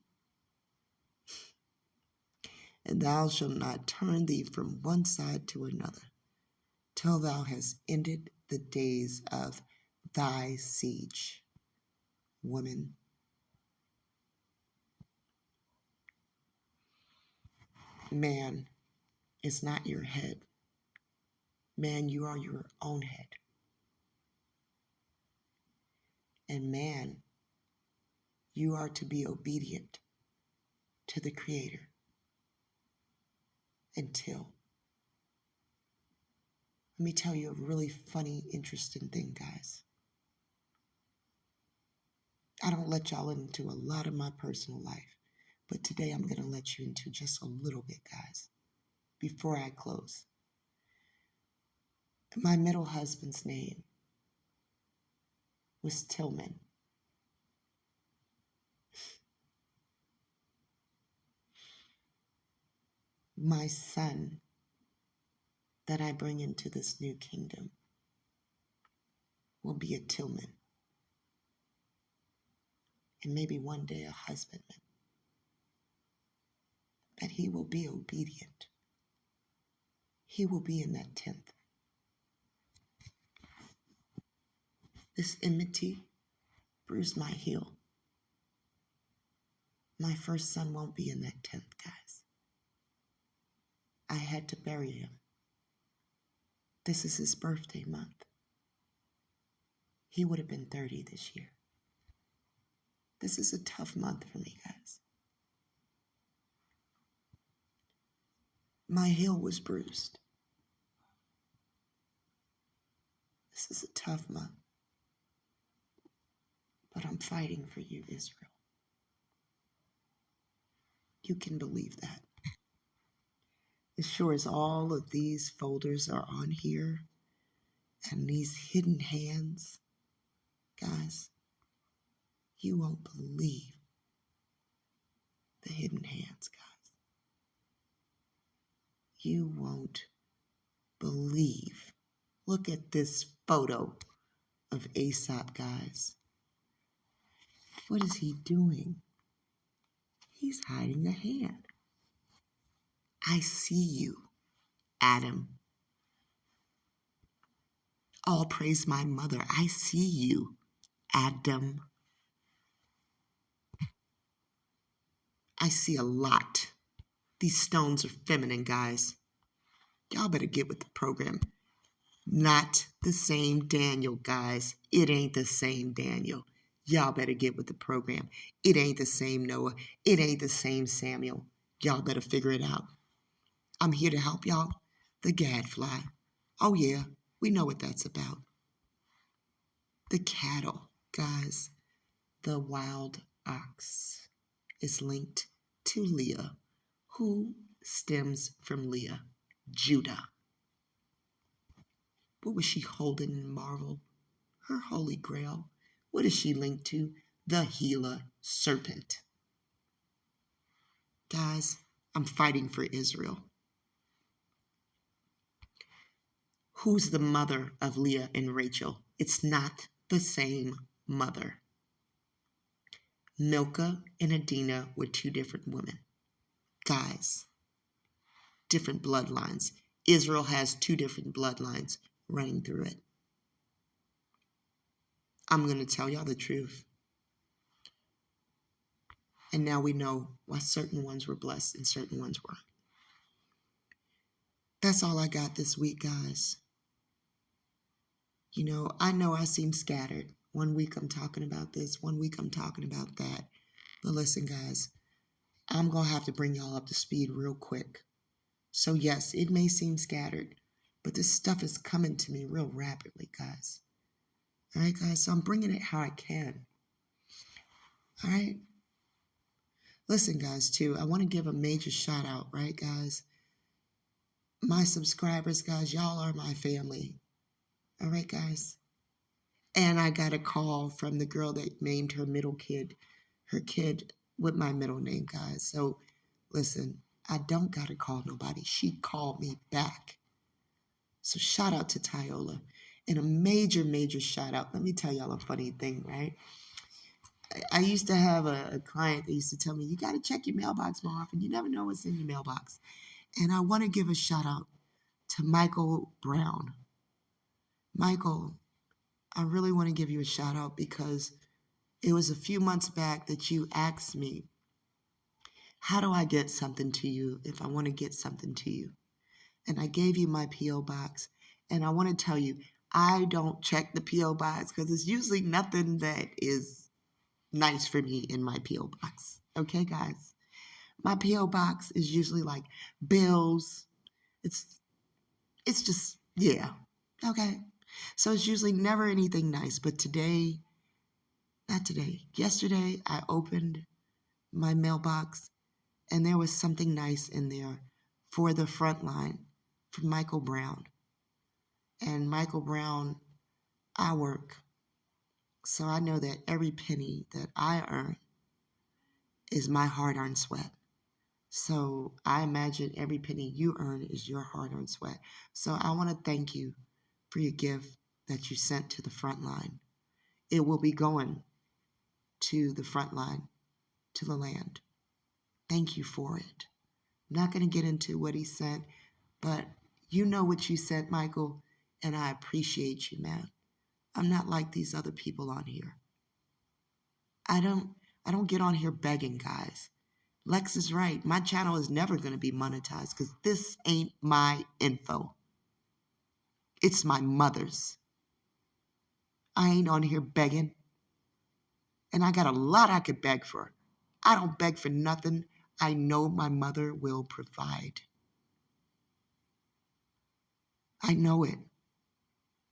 and thou shalt not turn thee from one side to another, till thou hast ended the days of thy siege." Woman, man is not your head. Man, you are your own head. And man, you are to be obedient to the Creator until. Let me tell you a really funny, interesting thing, guys. I don't let y'all into a lot of my personal life, but today I'm going to let you into just a little bit, guys, before I close. My middle husband's name was Tillman. my son that I bring into this new kingdom will be a tillman, and maybe one day a husbandman. But he will be obedient. He will be in that 10th. This enmity bruised my heel. My first son won't be in that 10th, guys. I had to bury him. This is his birthday month. He would have been 30 this year. This is a tough month for me, guys. My heel was bruised. This is a tough month. But I'm fighting for you, Israel. You can believe that. As sure as all of these folders are on here and these hidden hands, guys, you won't believe the hidden hands, guys. You won't believe. Look at this photo of Aesop, guys. What is he doing? He's hiding a hand. I see you, Adam. All praise my mother. I see you, Adam. I see a lot. These stones are feminine, guys. Y'all better get with the program. Not the same Daniel, guys. It ain't the same Daniel. Y'all better get with the program. It ain't the same Noah. It ain't the same Samuel. Y'all better figure it out. I'm here to help y'all. The gadfly. Oh yeah, we know what that's about. The cattle, guys. The wild ox is linked to Leah, who stems from Leah, Judah. What was she holding in marvel? Her holy grail. What is she linked to? The Gila serpent. Guys, I'm fighting for Israel. Who's the mother of Leah and Rachel? It's not the same mother. Milcah and Adinah were two different women. Guys, different bloodlines. Israel has two different bloodlines running through it. I'm going to tell y'all the truth. And now we know why certain ones were blessed and certain ones weren't. That's all I got this week, guys. You know I seem scattered. One week I'm talking about this, one week I'm talking about that. But listen, guys, I'm going to have to bring y'all up to speed real quick. So yes, it may seem scattered, but this stuff is coming to me real rapidly, guys. All right, guys, so I'm bringing it how I can. All right? Listen, guys, too, I want to give a major shout out, right, guys? My subscribers, guys, y'all are my family. All right, guys? And I got a call from the girl that named her kid with my middle name, guys. So, listen, I don't got to call nobody. She called me back. So, shout out to Tyola. And a major, major shout out. Let me tell y'all a funny thing, right? I used to have a client that used to tell me, you got to check your mailbox more often. You never know what's in your mailbox. And I want to give a shout out to Michael Brown. Michael, I really want to give you a shout out because it was a few months back that you asked me, how do I get something to you if I want to get something to you? And I gave you my P.O. box. And I want to tell you, I don't check the P.O. box because it's usually nothing that is nice for me in my P.O. box. Okay, guys? My P.O. box is usually like bills. It's just, yeah. Okay? So it's usually never anything nice. But yesterday, I opened my mailbox and there was something nice in there for the Frontline from Michael Brown. And Michael Brown, I work. So I know that every penny that I earn is my hard-earned sweat. So I imagine every penny you earn is your hard-earned sweat. So I want to thank you for your gift that you sent to the front line. It will be going to the front line, to the land. Thank you for it. I'm not going to get into what he sent, but you know what you sent, Michael, and I appreciate you, man. I'm not like these other people on here. I don't get on here begging, guys. Lex is right. My channel is never going to be monetized because this ain't my info. It's my mother's. I ain't on here begging. And I got a lot I could beg for. I don't beg for nothing. I know my mother will provide. I know it.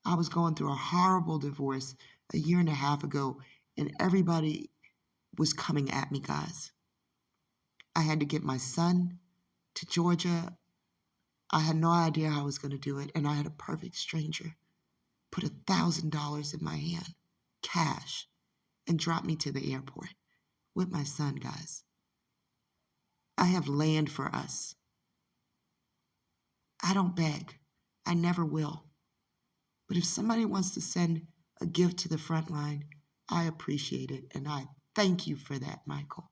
I was going through a horrible divorce a year and a half ago, and everybody was coming at me, guys. I had to get my son to Georgia. I had no idea how I was going to do it, and I had a perfect stranger put $1,000 in my hand, cash, and drop me to the airport with my son, guys. I have land for us. I don't beg. I never will. But if somebody wants to send a gift to the front line, I appreciate it, and I thank you for that, Michael.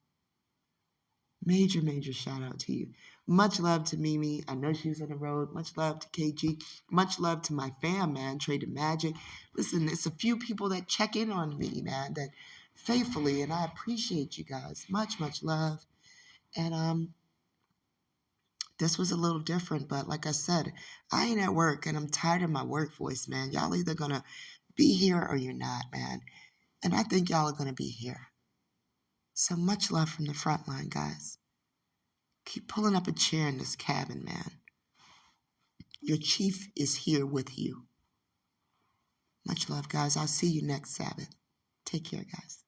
Major, major shout out to you. Much love to Mimi. I know she's on the road. Much love to KG. Much love to my fam, man. Traded Magic. Listen, it's a few people that check in on me, man, that faithfully, and I appreciate you guys. Much, much love. And this was a little different, but like I said, I ain't at work, and I'm tired of my work voice, man. Y'all either gonna be here or you're not, man. And I think y'all are gonna be here. So much love from the front line, guys. Keep pulling up a chair in this cabin, man. Your chief is here with you. Much love, guys. I'll see you next Sabbath. Take care, guys.